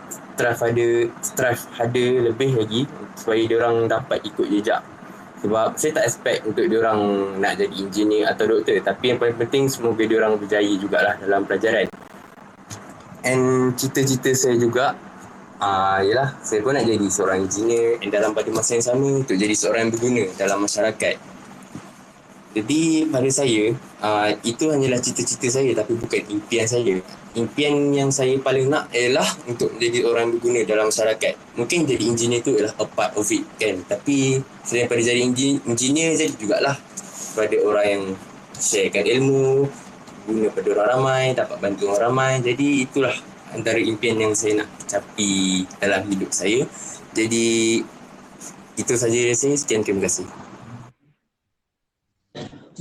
strive harder lebih lagi supaya diorang dapat ikut jejak Sebab saya tak expect untuk diorang nak jadi engineer atau doktor, tapi yang paling penting semoga diorang berjaya jugalah dalam pelajaran. And cita-cita saya juga ialah saya pun nak jadi seorang engineer, and dalam pada masa yang sama untuk jadi seorang yang berguna dalam masyarakat. Jadi pada saya, itu hanyalah cita-cita saya tapi bukan impian saya. Impian yang saya paling nak ialah untuk menjadi orang yang berguna dalam masyarakat. Mungkin jadi engineer tu ialah a part of it kan. Tapi selain pada jadi engineer, jadi jugalah pada orang yang sharekan ilmu, guna pada orang ramai, dapat bantu orang ramai. Jadi itulah antara impian yang saya nak capai dalam hidup saya. Jadi itu saja dari saya. Sekian, terima kasih.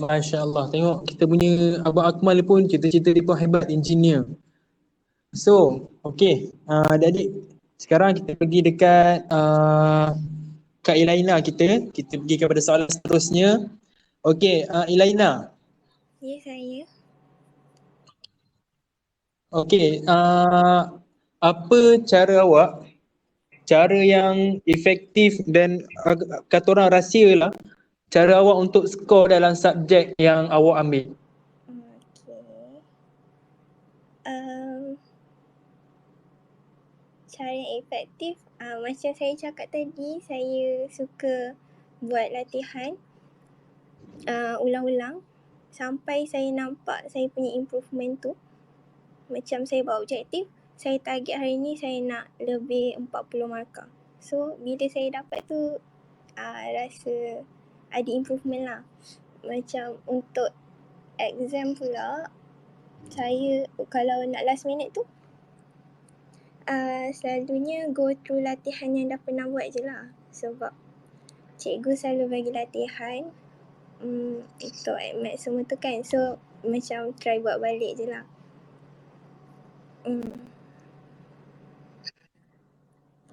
Masya Allah, tengok kita punya Abang Akmal pun cita-cita dia pun hebat, engineer. So, okay, adik-adik, sekarang kita pergi dekat Kak Elaina kita pergi kepada soalan seterusnya. Okay, Elaina. Ya, saya. Okay, apa cara awak, cara yang efektif dan kata orang rahsia lah, cara awak untuk skor dalam subjek yang awak ambil? Okay. Cara yang efektif, macam saya cakap tadi, saya suka buat latihan ulang-ulang sampai saya nampak saya punya improvement tu. Macam saya buat objektif, saya target hari ni saya nak lebih 40 markah. So bila saya dapat tu rasa ada improvement lah. Macam untuk exam pula, saya kalau nak last minute tu selalunya go through latihan yang dah pernah buat je lah. Sebab cikgu selalu bagi latihan untuk ACMAT semua tu kan. So macam try buat balik je lah.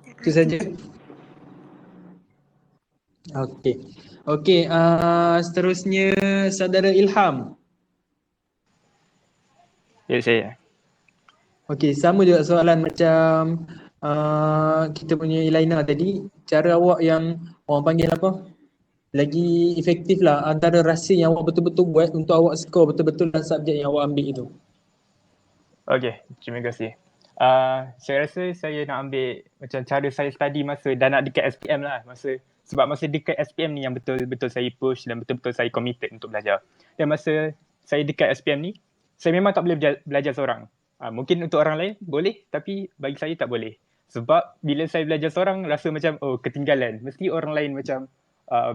Itu saja. Okey, seterusnya saudara Ilham. Ya, saya. Okey, sama juga soalan macam kita punya Elaina tadi. Cara awak yang orang panggil apa? Lagi efektif lah, antara rasa yang awak betul-betul buat untuk awak skor betul-betul dalam subjek yang awak ambil itu. Okey, terima kasih. Saya rasa saya nak ambil macam cara saya study masa dah nak dekat SPM lah. Sebab masa dekat SPM ni yang betul-betul saya push dan betul-betul saya committed untuk belajar. Dan masa saya dekat SPM ni, saya memang tak boleh belajar seorang. Mungkin untuk orang lain boleh, tapi bagi saya tak boleh. Sebab bila saya belajar seorang, rasa macam ketinggalan. Mesti orang lain macam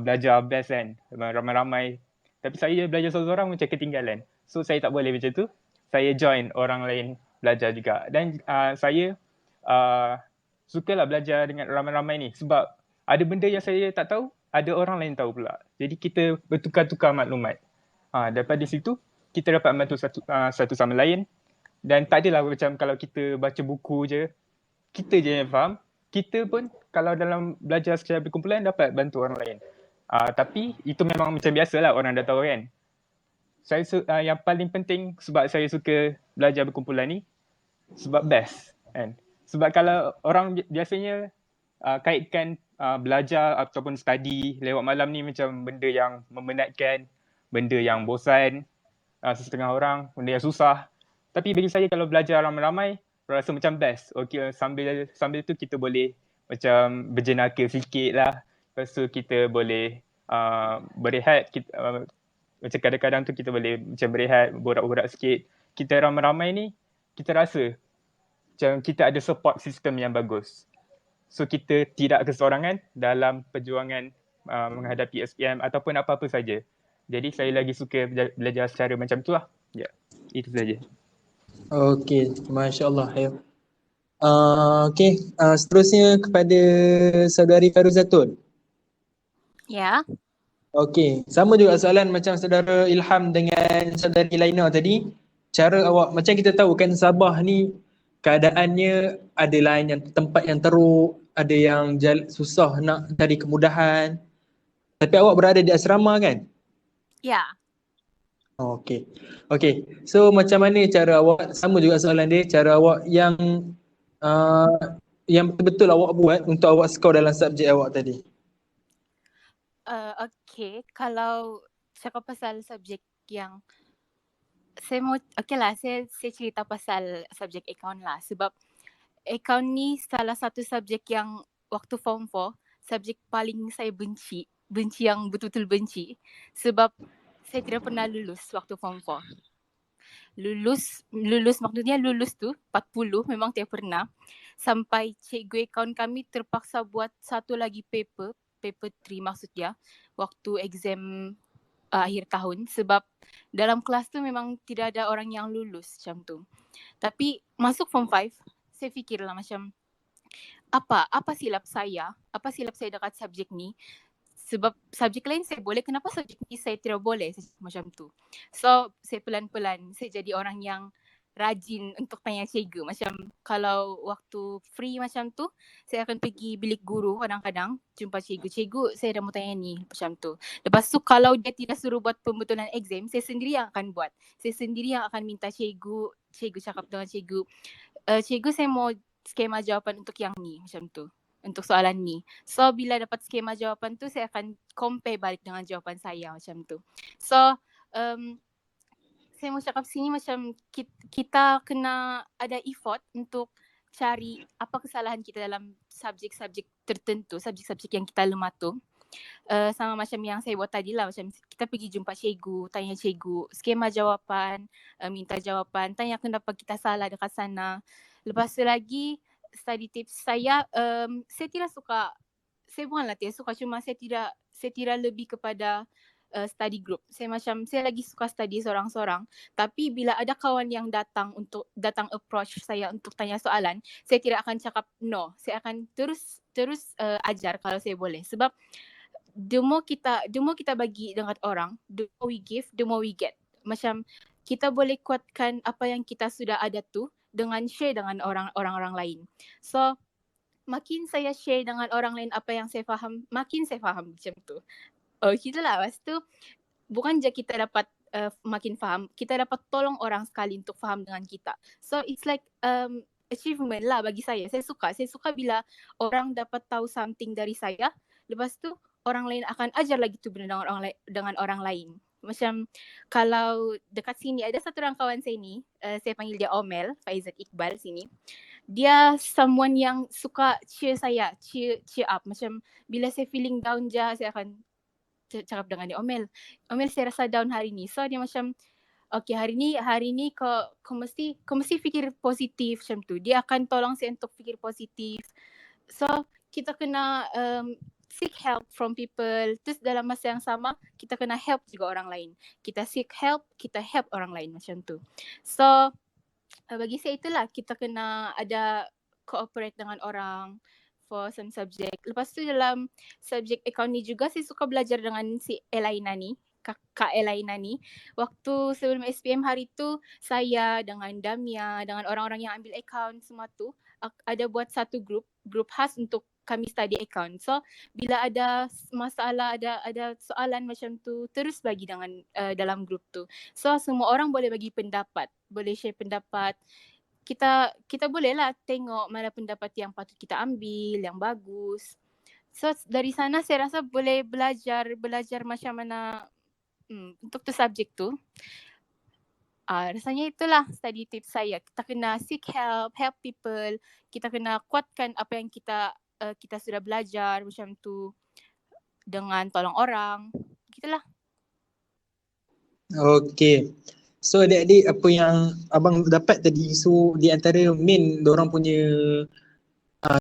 belajar best kan, ramai-ramai. Tapi saya belajar seorang macam ketinggalan. So saya tak boleh macam tu. Saya join orang lain belajar juga. Dan saya sukalah belajar dengan ramai-ramai ni. Sebab ada benda yang saya tak tahu, ada orang lain tahu pula. Jadi kita bertukar-tukar maklumat. Daripada situ, kita dapat membantu satu sama lain. Dan tak adalah macam kalau kita baca buku je, kita je yang faham. Kita pun kalau dalam belajar secara berkumpulan dapat bantu orang lain. Tapi itu memang macam biasalah, orang dah tahu kan. Saya yang paling penting sebab saya suka belajar berkumpulan ni, sebab best kan. Sebab kalau orang biasanya kaitkan belajar ataupun study lewat malam ni macam benda yang memenatkan, benda yang bosan setengah orang, benda yang susah. Tapi bagi saya kalau belajar ramai-ramai, rasa macam best. Okay, sambil tu kita boleh macam berjenaka sikit lah. Lepas tu kita boleh berehat. Macam kadang-kadang tu kita boleh macam berehat, borak-borak sikit. Kita ramai-ramai ni, kita rasa macam kita ada support system yang bagus. So kita tidak keseorangan dalam perjuangan menghadapi SPM ataupun apa-apa saja. Jadi saya lagi suka belajar secara macam tu lah. Ya, itu saja. Okey, Masya Allah. Okey, seterusnya kepada saudari Faruzatun. Ya. Okey, sama juga soalan macam saudara Ilham dengan saudari Laina tadi. Cara awak, macam kita tahu kan Sabah ni keadaannya ada lain yang tempat yang teruk, ada yang susah nak cari kemudahan. Tapi awak berada di asrama kan? Ya. Okey. So macam mana cara awak, sama juga soalan dia, cara awak yang betul-betul awak buat untuk awak skor dalam subjek awak tadi? Okay, kalau cakap pasal subjek yang saya cerita pasal subjek akaun lah, sebab akaun ni salah satu subjek yang waktu form 4 subjek paling saya benci yang betul-betul benci, sebab saya tidak pernah lulus waktu form 4. Lulus maksudnya lulus tu 40 memang tidak pernah, sampai cikgu akaun kami terpaksa buat satu lagi paper 3 maksudnya waktu exam akhir tahun, sebab dalam kelas tu memang tidak ada orang yang lulus macam tu. Tapi masuk form 5 saya fikirlah macam apa silap saya dekat subjek ni, sebab subjek lain saya boleh, kenapa subjek ni saya tidak boleh macam tu. So saya pelan-pelan saya jadi orang yang rajin untuk tanya cikgu. Macam kalau waktu free macam tu, saya akan pergi bilik guru kadang-kadang, jumpa cikgu, saya dah mau tanya ni macam tu. Lepas tu kalau dia tidak suruh buat pembetulan exam, saya sendiri yang akan buat. Saya sendiri yang akan minta cikgu cakap dengan cikgu, cikgu saya mau skema jawapan untuk yang ni macam tu, untuk soalan ni. So bila dapat skema jawapan tu, saya akan compare balik dengan jawapan saya macam tu. So saya mau cakap sini macam kita kena ada effort untuk cari apa kesalahan kita dalam subjek-subjek tertentu, subjek-subjek yang kita lemah tu. Sama macam yang saya buat tadi lah, macam kita pergi jumpa cikgu, tanya cikgu skema jawapan, minta jawapan, tanya kenapa kita salah dekat sana. Lepas tu lagi study tips saya tidak suka, saya bukanlah tidak suka, cuma saya tidak lebih kepada study group. Saya lagi suka study seorang-seorang. Tapi bila ada kawan yang datang approach saya untuk tanya soalan, saya tidak akan cakap no. Saya akan terus ajar kalau saya boleh. Sebab the more kita bagi dengan orang, the more we give, the more we get. Macam kita boleh kuatkan apa yang kita sudah ada tu dengan share dengan orang-orang lain. So makin saya share dengan orang lain apa yang saya faham, makin saya faham macam tu. Oh gitulah. Lepas tu bukan je kita dapat makin faham, kita dapat tolong orang sekali untuk faham dengan kita. So it's like achievement lah bagi saya. Saya suka bila orang dapat tahu something dari saya, lepas tu orang lain akan ajar lagi tu benda dengan orang lain. Macam kalau dekat sini ada satu orang kawan saya ni, saya panggil dia Omel, Faizat Iqbal sini. Dia someone yang suka cheer saya, cheer up. Macam bila saya feeling down je, saya akan cakap dengan dia, Omel saya rasa down hari ni. So dia macam, okay hari ni kau mesti fikir positif macam tu. Dia akan tolong saya untuk fikir positif. So kita kena seek help from people. Terus dalam masa yang sama kita kena help juga orang lain. Kita seek help, kita help orang lain macam tu. So bagi saya itulah, kita kena ada cooperate dengan orang for some subject. Lepas tu dalam subjek akaun ni juga saya suka belajar dengan si Elaina ni, Kak Elaina ni. Waktu sebelum SPM hari tu, saya dengan Damia, dengan orang-orang yang ambil akaun semua tu, ada buat satu grup khas untuk kami study account. So bila ada masalah, ada soalan macam tu, terus bagi dengan dalam grup tu. So semua orang boleh bagi pendapat, boleh share pendapat. Kita bolehlah tengok mana pendapat yang patut kita ambil, yang bagus. So dari sana saya rasa boleh belajar macam mana untuk tu subjek tu. Rasanya itulah study tips saya. Kita kena seek help people. Kita kena kuatkan apa yang kita sudah belajar macam tu dengan tolong orang. Gitulah. Okay. So adik-adik, apa yang abang dapat tadi, so di antara main diorang punya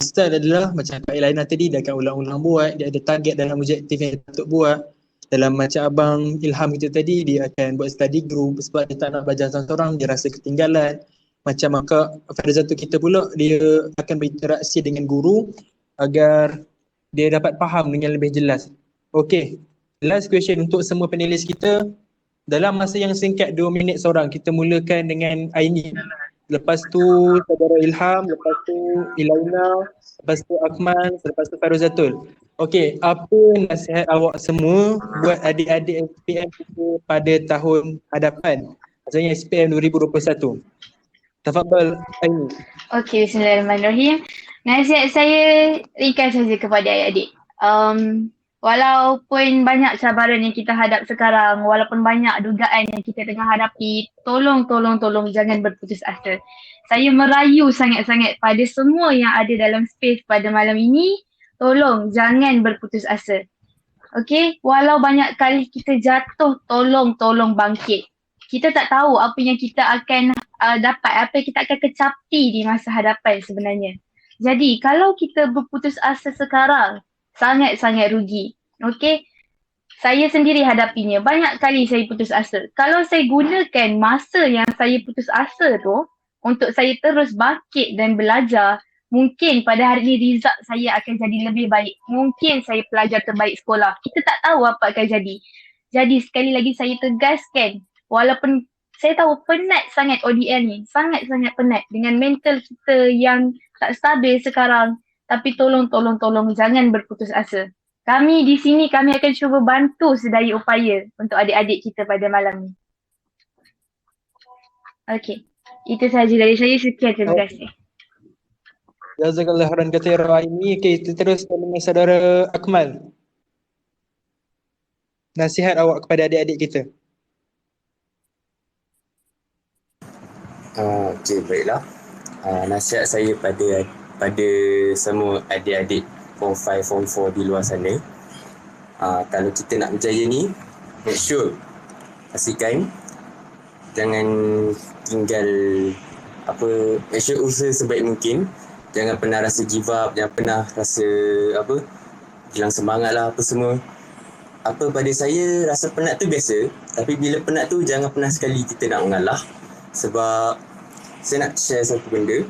style adalah macam Kak Elaina tadi, dia akan ulang-ulang buat, dia ada target dalam objektif yang dia patut buat. Dalam macam abang Ilham kita tadi, dia akan buat study group sebab dia tak nak belajar seorang-seorang, dia rasa ketinggalan. Macam Kak Farizatu kita pula, dia akan berinteraksi dengan guru agar dia dapat faham dengan lebih jelas. Okay, last question untuk semua panelis kita. Dalam masa yang singkat 2 minit seorang, kita mulakan dengan Aini. Lepas tu saudara Ilham, lepas tu Elaina, lepas tu Akmal, lepas tu Fairuzatul. Okey, apa nasihat awak semua buat adik-adik SPM kita pada tahun hadapan? Maksudnya SPM 2021. Tafadhal Aini. Okey, bismillahirrahmanirrahim. Nasihat saya ringkas saja kepada adik-adik. walaupun banyak cabaran yang kita hadap sekarang, walaupun banyak dugaan yang kita tengah hadapi, tolong jangan berputus asa. Saya merayu sangat-sangat pada semua yang ada dalam space pada malam ini, tolong jangan berputus asa. Okay, walau banyak kali kita jatuh, tolong bangkit. Kita tak tahu apa yang kita akan dapat, apa yang kita akan kecapi di masa hadapan sebenarnya. Jadi kalau kita berputus asa sekarang, sangat-sangat rugi. Okay, saya sendiri hadapinya. Banyak kali saya putus asa. Kalau saya gunakan masa yang saya putus asa tu untuk saya terus bangkit dan belajar, mungkin pada hari ini result saya akan jadi lebih baik. Mungkin saya pelajar terbaik sekolah. Kita tak tahu apa akan jadi. Jadi sekali lagi saya tegaskan, walaupun saya tahu penat sangat ODL ni. Sangat-sangat penat dengan mental kita yang tak stabil sekarang. Tapi tolong jangan berputus asa. Kami di sini, kami akan cuba bantu sedaya upaya untuk adik-adik kita pada malam ni. Okey, itu sahaja dari saya. Sekian, terima kasih. Jazakallah khairan katsiran ini. Okey, kita teruskan dengan saudara Akmal. Nasihat awak kepada adik-adik kita. Okey, baiklah. Nasihat saya pada semua adik-adik Form 5, Form 4 di luar sana. Kalau kita nak berjaya ni, make sure pastikan jangan tinggal make sure usaha sebaik mungkin. Jangan pernah rasa give up, jangan pernah rasa hilang semangat lah apa semua. Pada saya rasa penat tu biasa, tapi bila penat tu jangan pernah sekali kita nak mengalah. Sebab saya nak share satu benda,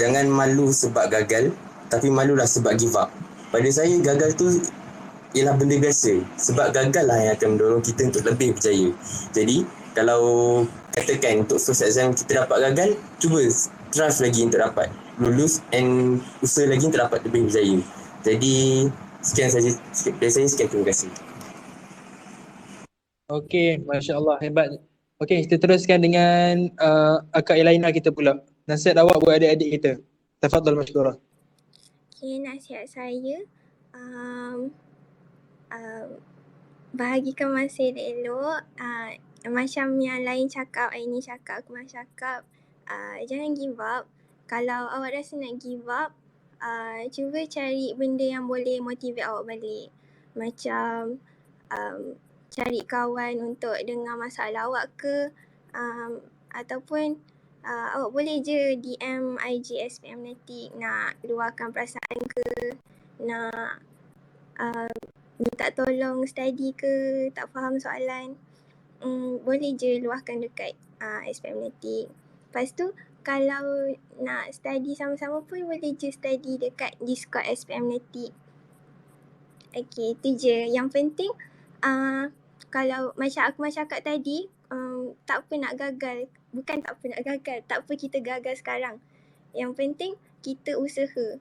jangan malu sebab gagal, tapi malulah sebab give up. Pada saya gagal tu ialah benda biasa. Sebab gagal lah yang akan mendorong kita untuk lebih berjaya. Jadi kalau katakan untuk first exam kita dapat gagal, cuba strive lagi untuk dapat lulus and usaha lagi untuk dapat lebih berjaya. Jadi sekian saja dari saya. Sekian, terima kasih. Okey, Masya Allah, hebat. Okey, kita teruskan dengan Akak Elaina kita pula. Nasihat awak buat adik-adik kita. Tafadhal masykurah. Okay, nasihat saya bahagikan masa elok. Macam yang lain cakap, Aini cakap, Akmal cakap, jangan give up. Kalau awak rasa nak give up, cuba cari benda yang boleh motivate awak balik. Macam cari kawan untuk dengar masalah awak ke, ataupun awak boleh je DM IG SPM Natik nak luahkan perasaan ke, nak minta tolong study ke, tak faham soalan, boleh je luahkan dekat SPM Natik. Lepas tu kalau nak study sama-sama pun boleh je study dekat Discord SPM Natik. Okay, itu je. Yang penting kalau macam aku cakap tadi, tak apa nak gagal. Bukan tak apa nak gagal, tak apa kita gagal sekarang. Yang penting kita usaha.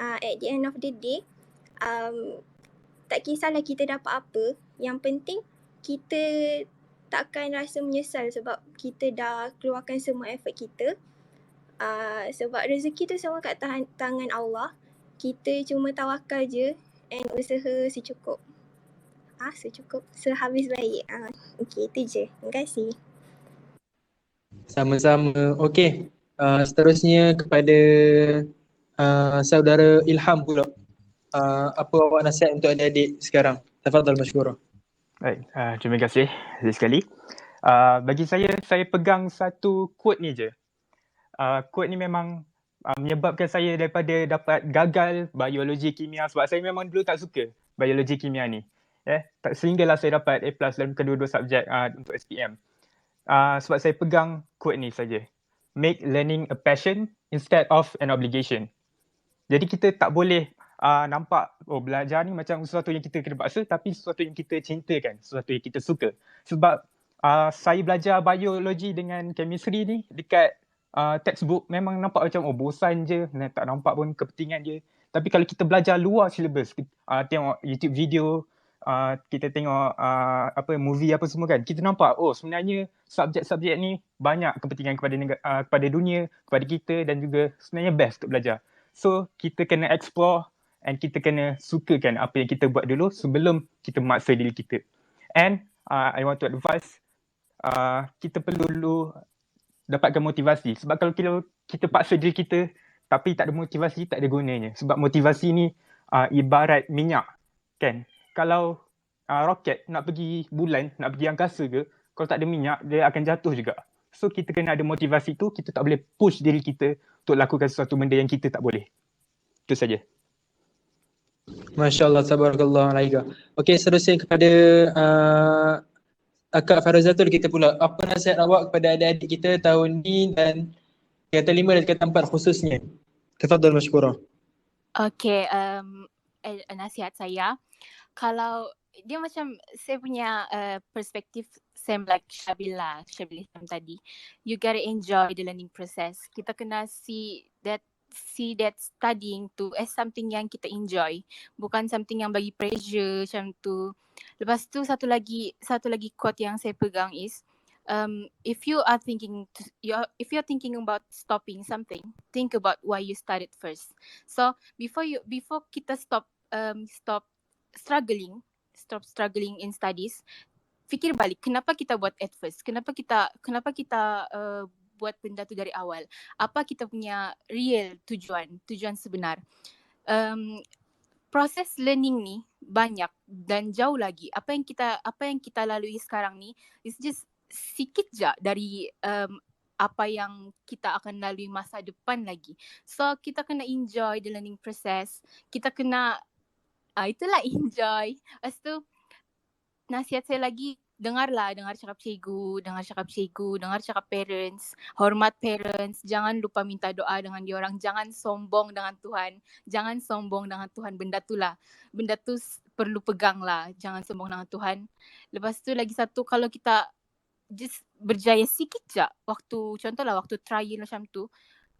At the end of the day, tak kisahlah kita dapat apa. Yang penting kita takkan rasa menyesal sebab kita dah keluarkan semua effort kita. Sebab rezeki tu semua kat tangan Allah. Kita cuma tawakal je and usaha secukup. Sehabis baik. Okay, itu je. Terima kasih. Sama-sama. Okey, seterusnya kepada saudara Ilham pula. Apa awak nasihat untuk adik-adik sekarang? Tafadhal masykurah. Baik, terima kasih sekali. Bagi saya pegang satu quote ni je. Quote ni memang menyebabkan saya daripada dapat gagal biologi kimia, sebab saya memang dulu tak suka biologi kimia ni. Sehinggalah saya dapat A+ dalam kedua-dua subjek untuk SPM. Sebab saya pegang quote ni saja. Make learning a passion instead of an obligation. Jadi kita tak boleh nampak belajar ni macam sesuatu yang kita kena paksa, tapi sesuatu yang kita cintakan, sesuatu yang kita suka. Sebab saya belajar biologi dengan chemistry ni dekat textbook memang nampak macam bosan je, tak nampak pun kepentingan dia. Tapi kalau kita belajar luar syllabus, tengok YouTube video, kita tengok movie apa semua kan, kita nampak sebenarnya subjek-subjek ni banyak kepentingan kepada dunia, kepada kita, dan juga sebenarnya best untuk belajar. So kita kena explore and kita kena sukakan apa yang kita buat dulu sebelum kita maksa diri kita. And I want to advise, kita perlu dulu dapatkan motivasi. Sebab kalau kita paksa diri kita tapi tak ada motivasi, tak ada gunanya. Sebab motivasi ni ibarat minyak, kan? Kalau roket nak pergi bulan, nak pergi angkasa ke, kalau tak ada minyak, dia akan jatuh juga. So kita kena ada motivasi tu, kita tak boleh push diri kita untuk lakukan sesuatu benda yang kita tak boleh. Itu saja. Masya Allah, tabarakallah alaika. Okey, seterusnya kepada Akak Farazatul kita pula. Apa nasihat awak kepada adik-adik kita tahun ni dan tingkatan 5 dan tingkatan 4 khususnya? Tafadhal mashkura. Okay, nasihat saya, kalau dia macam saya punya perspektif same like Syabila tadi, you gotta enjoy the learning process. Kita kena see that studying tu as something yang kita enjoy, bukan something yang bagi pressure macam tu. Lepas tu satu lagi quote yang saya pegang is if you're thinking about stopping something, think about why you started first. So before kita stop struggling in studies, fikir balik kenapa kita buat at first, kenapa kita buat benda tu dari awal, apa kita punya real tujuan sebenar. Proses learning ni banyak dan jauh lagi. Apa yang kita lalui sekarang ni is just sikit je dari apa yang kita akan lalui masa depan lagi. So kita kena enjoy the learning process. Kita kena itulah enjoy. Lepas tu nasihat saya lagi, dengar cakap cikgu, dengar cakap parents, hormat parents, jangan lupa minta doa dengan diorang, jangan sombong dengan Tuhan, benda tu perlu pegang lah, jangan sombong dengan Tuhan. Lepas tu lagi satu, kalau kita just berjaya sikit je, contohlah waktu trial macam tu,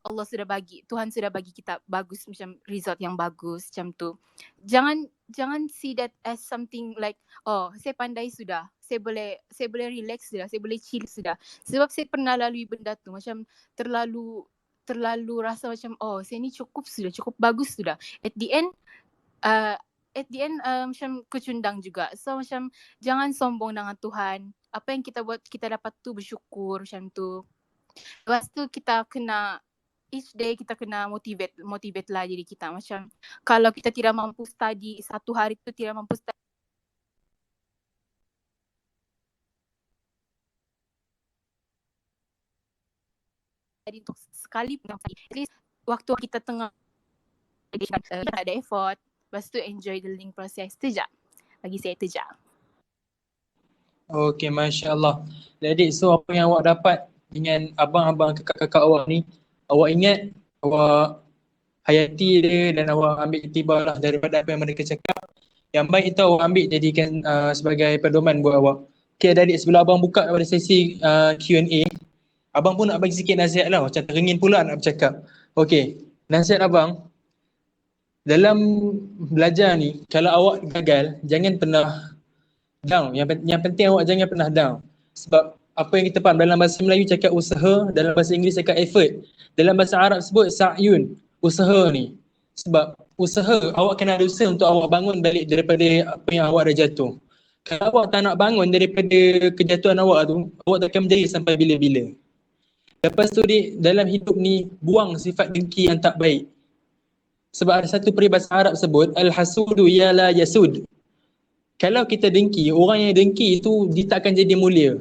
Tuhan sudah bagi kita bagus, macam result yang bagus macam tu. Jangan see that as something like, oh saya pandai sudah, saya boleh relax sudah, saya boleh chill sudah. Sebab saya pernah lalui benda tu, macam terlalu rasa macam oh saya ni cukup bagus sudah. At the end macam kecundang juga. So macam jangan sombong dengan Tuhan. Apa yang kita buat, kita dapat tu bersyukur macam tu. Lepas tu kita kena each day kita kena motivate lah diri kita. Macam kalau kita tidak mampu study, satu hari tu tidak mampu study, untuk sekali pun study, at least waktu kita tengah ada effort, lepas tu enjoy the learning process tu je. Bagi saya tu je. Okey, Masya Allah. Jadi so apa yang awak dapat dengan abang-abang kakak-kakak awak ni, awak ingat, awak hayati dia dan awak ambil iktibar lah daripada apa yang mereka cakap. Yang baik itu awak ambil jadikan sebagai pedoman buat awak. Okey adik-adik, sebelum abang buka pada sesi Q&A, abang pun nak bagi sikit nasihat lah, macam teringin pula nak bercakap. Okey, nasihat abang, dalam belajar ni, kalau awak gagal, jangan pernah down. Yang penting awak jangan pernah down. Sebab apa yang kita faham, dalam bahasa Melayu cakap usaha, dalam bahasa Inggeris cakap effort. Dalam bahasa Arab sebut sa'yun, usaha ni. Sebab usaha, awak kena ada usaha untuk awak bangun balik daripada apa yang awak dah jatuh. Kalau awak tak nak bangun daripada kejatuhan awak tu, awak tak akan berjaya sampai bila-bila. Lepas tu dalam hidup ni, buang sifat dengki yang tak baik. Sebab ada satu peribahasa Arab sebut, al-hasudu ya la yasud. Kalau kita dengki, orang yang dengki itu dia tak akan jadi mulia.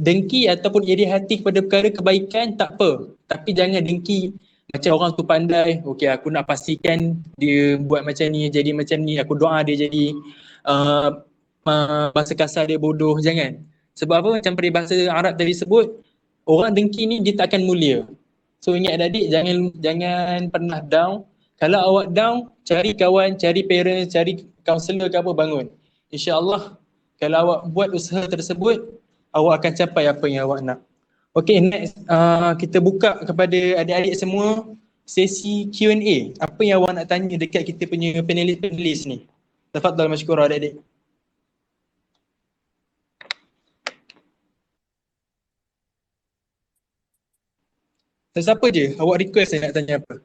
Dengki ataupun iri hati kepada perkara kebaikan tak apa. Tapi jangan dengki macam orang tu pandai, okey aku nak pastikan dia buat macam ni, jadi macam ni, aku doa dia jadi bahasa kasar dia bodoh, jangan. Sebab apa, macam peribahasa Arab tadi sebut, orang dengki ni dia tak akan mulia. So ingat adik, jangan pernah down. Kalau awak down, cari kawan, cari parents, cari kaunselor ke apa, bangun. InsyaAllah kalau awak buat usaha tersebut, awak akan capai apa yang awak nak. Okay, next kita buka kepada adik-adik semua sesi Q&A. Apa yang awak nak tanya dekat kita punya panelis ni? Tafadhal mashkura adik-adik. Siapa je awak request saya nak tanya apa?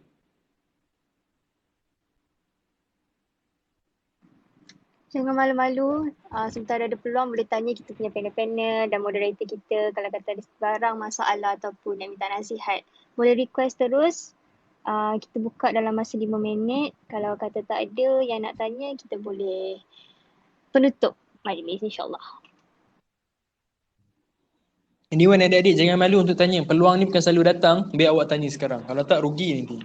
Jangan malu-malu. Sementara ada peluang boleh tanya kita punya panel-panel dan moderator kita kalau kata ada sebarang masalah ataupun nak minta nasihat. Boleh request terus. Kita buka dalam masa 5 minit. Kalau kata tak ada yang nak tanya, kita boleh penutup majlis insyaAllah. Anyone adik-adik jangan malu untuk tanya. Peluang ni bukan selalu datang, biar awak tanya sekarang. Kalau tak rugi nanti.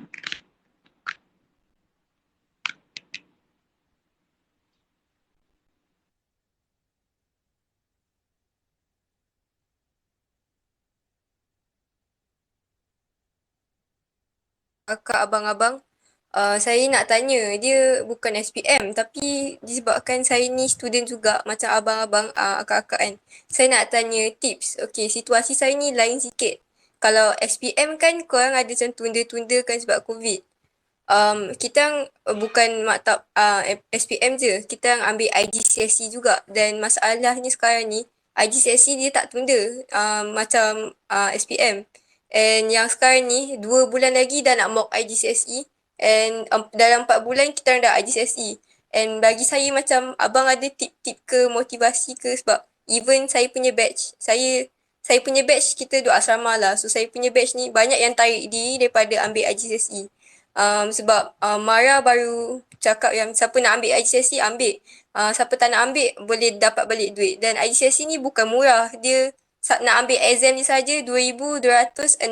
Kakak abang-abang, saya nak tanya, dia bukan SPM tapi disebabkan saya ni student juga macam abang-abang, akak-akak kan. Saya nak tanya tips. Okay, situasi saya ni lain sikit. Kalau SPM kan korang ada macam tunda-tunda kan sebab COVID. Kita bukan maktab SPM je, kita ambil IGCSE juga dan masalahnya sekarang ni IGCSE dia tak tunda macam SPM. And yang sekarang ni 2 bulan lagi dah nak mock IGCSE and dalam 4 bulan kita orang dah IGCSE. And bagi saya macam abang ada tip-tip ke motivasi ke sebab even saya punya batch, saya punya batch kita duduk asrama lah. So saya punya batch ni banyak yang tarik diri daripada ambil IGCSE. Sebab Mara baru cakap yang siapa nak ambil IGCSE ambil. Siapa tak nak ambil boleh dapat balik duit. Dan IGCSE ni bukan murah. Dia nak ambil exam ni saja RM2,268.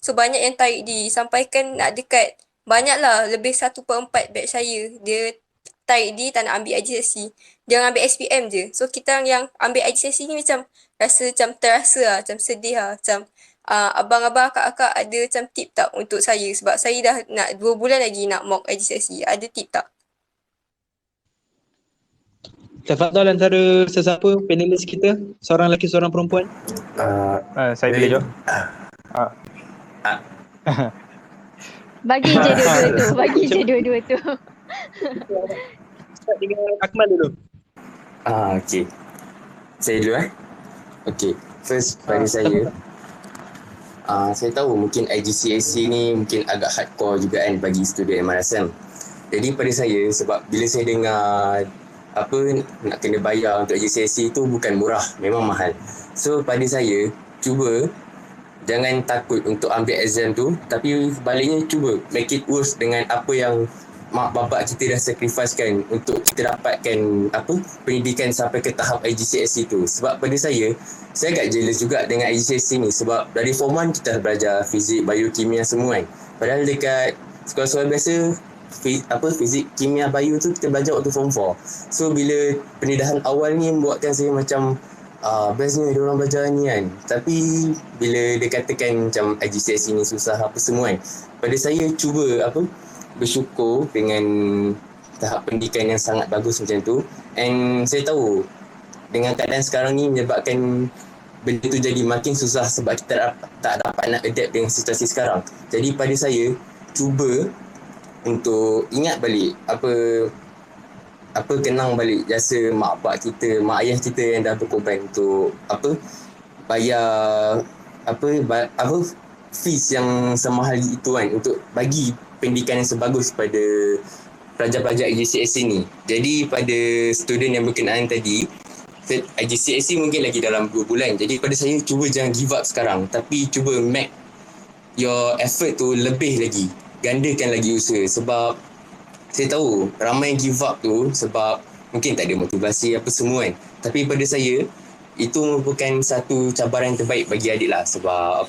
So banyak yang tarik diri. Sampaikan nak dekat banyaklah lebih 1/4 batch saya. Dia tarik diri tak nak ambil IGCSE. Dia ambil SPM je. So kita yang ambil IGCSE ni macam rasa macam terasa lah. Macam sedih lah. Macam abang-abang akak-akak ada macam tip tak untuk saya? Sebab saya dah nak 2 bulan lagi nak mock IGCSE. Ada tip tak? Tafadhal antara sesiapa panelis kita, seorang lelaki, seorang perempuan. Saya boleh jawab. Bagi je dua-dua tu. Bagi je dua-dua tu. Start dengan Akmal dulu. Okay. Saya dulu Okay. First pada saya tahu mungkin IGCSE ni mungkin agak hardcore juga kan bagi student MRSM. Jadi pada saya, sebab bila saya dengar nak kena bayar untuk IGCSE tu bukan murah, memang mahal. So pada saya, cuba jangan takut untuk ambil exam tu, tapi baliknya cuba make it worse dengan apa yang mak bapak kita dah sacrificekan untuk kita dapatkan pendidikan sampai ke tahap IGCSE tu. Sebab pada saya agak jealous juga dengan IGCSE ni sebab dari form 1 kita belajar fizik, biokimia semua kan. Padahal dekat sekolah-sekolah biasa fizik, kimia, bio tu kita belajar waktu form 4. So bila pendedahan awal ni membuatkan saya macam bestnya diorang belajar ni kan. Tapi bila dia katakan macam IGCSE ni susah apa semua kan, pada saya cuba bersyukur dengan tahap pendidikan yang sangat bagus macam tu. And saya tahu dengan keadaan sekarang ni menyebabkan benda tu jadi makin susah sebab kita tak dapat nak adapt dengan situasi sekarang. Jadi pada saya, cuba untuk ingat balik kenang balik jasa mak bapak kita, mak ayah kita yang dah berkorban untuk bayar fees yang semahal itu kan, untuk bagi pendidikan yang sebagus pada pelajar-pelajar IGCSE ni. Jadi pada student yang berkenaan tadi, IGCSE mungkin lagi dalam 2 bulan. Jadi pada saya, cuba jangan give up sekarang, tapi cuba make your effort tu lebih lagi, gandakan lagi usaha. Sebab saya tahu ramai yang give up tu sebab mungkin tak ada motivasi apa semua kan. Tapi pada saya, itu merupakan satu cabaran yang terbaik bagi adik lah. Sebab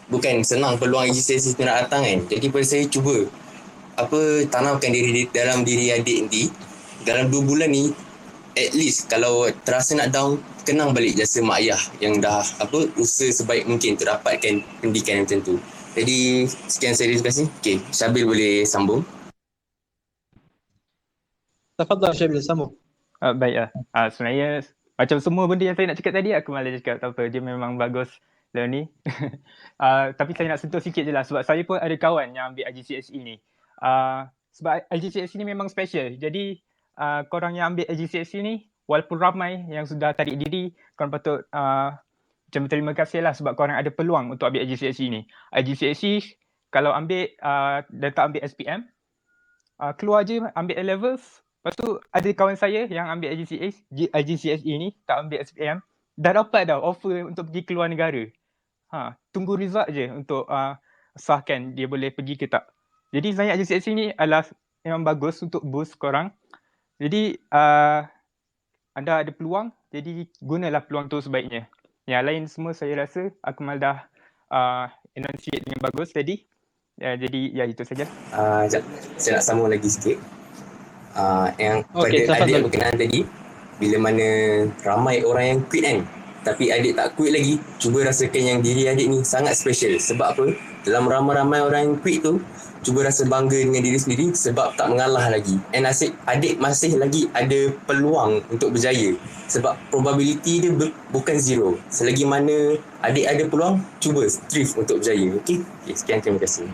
bukan senang peluang IGCSE tu nak datang kan. Jadi pada saya, cuba tanamkan dalam diri adik nanti dalam 2 bulan ni, at least kalau terasa nak down, kenang balik jasa mak ayah yang dah usaha sebaik mungkin untuk dapatkan pendidikan macam tu. Jadi sekian saya, terima kasih. Okay, Syabil boleh sambung. Tafadhal Syabil, sambung. Baiklah. Sebenarnya macam semua benda yang saya nak cakap tadi, aku malah cakap tak apa, dia memang bagus dalam ni. Tapi saya nak sentuh sikit je lah sebab saya pun ada kawan yang ambil IGCSE ni. Sebab IGCSE ni memang special. Jadi korang yang ambil IGCSE ni, walaupun ramai yang sudah tarik diri, korang patut macam berterima kasih lah sebab korang ada peluang untuk ambil IGCSE ni. IGCSE kalau ambil dan tak ambil SPM, keluar je ambil A-levels, Lepas tu ada kawan saya yang ambil IGCSE ni, tak ambil SPM, dah dapat dah offer untuk pergi keluar negara. Tunggu result je untuk sahkan dia boleh pergi ke tak. Jadi sebenarnya IGCSE ni adalah memang bagus untuk boost korang. Jadi anda ada peluang, jadi gunalah peluang tu sebaiknya. Yang lain semua saya rasa Akmal dah enunciate dengan bagus tadi. Jadi itu saja. Saya nak sambung lagi sikit. Yang Okey, pada adik tafadhal. berkenaan tadi, bila mana ramai orang yang quit kan, tapi adik tak quit lagi, cuba rasakan yang diri adik ni sangat special. Sebab apa? Dalam ramai-ramai orang yang quit tu, cuba rasa bangga dengan diri sendiri sebab tak mengalah lagi. And adik masih lagi ada peluang untuk berjaya. Sebab probability dia bukan zero. Selagi mana adik ada peluang, cuba strive untuk berjaya. Okey, sekian, terima kasih.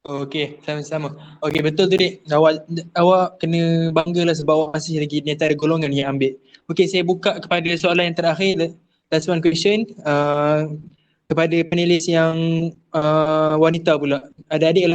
Okey, sama-sama. Okey, betul tu Dik. Awak kena banggalah sebab awak masih lagi di antara golongan yang ambil. Okey, saya buka kepada soalan yang terakhir. Last one question. Kepada panelis yang wanita pula. Adik-adik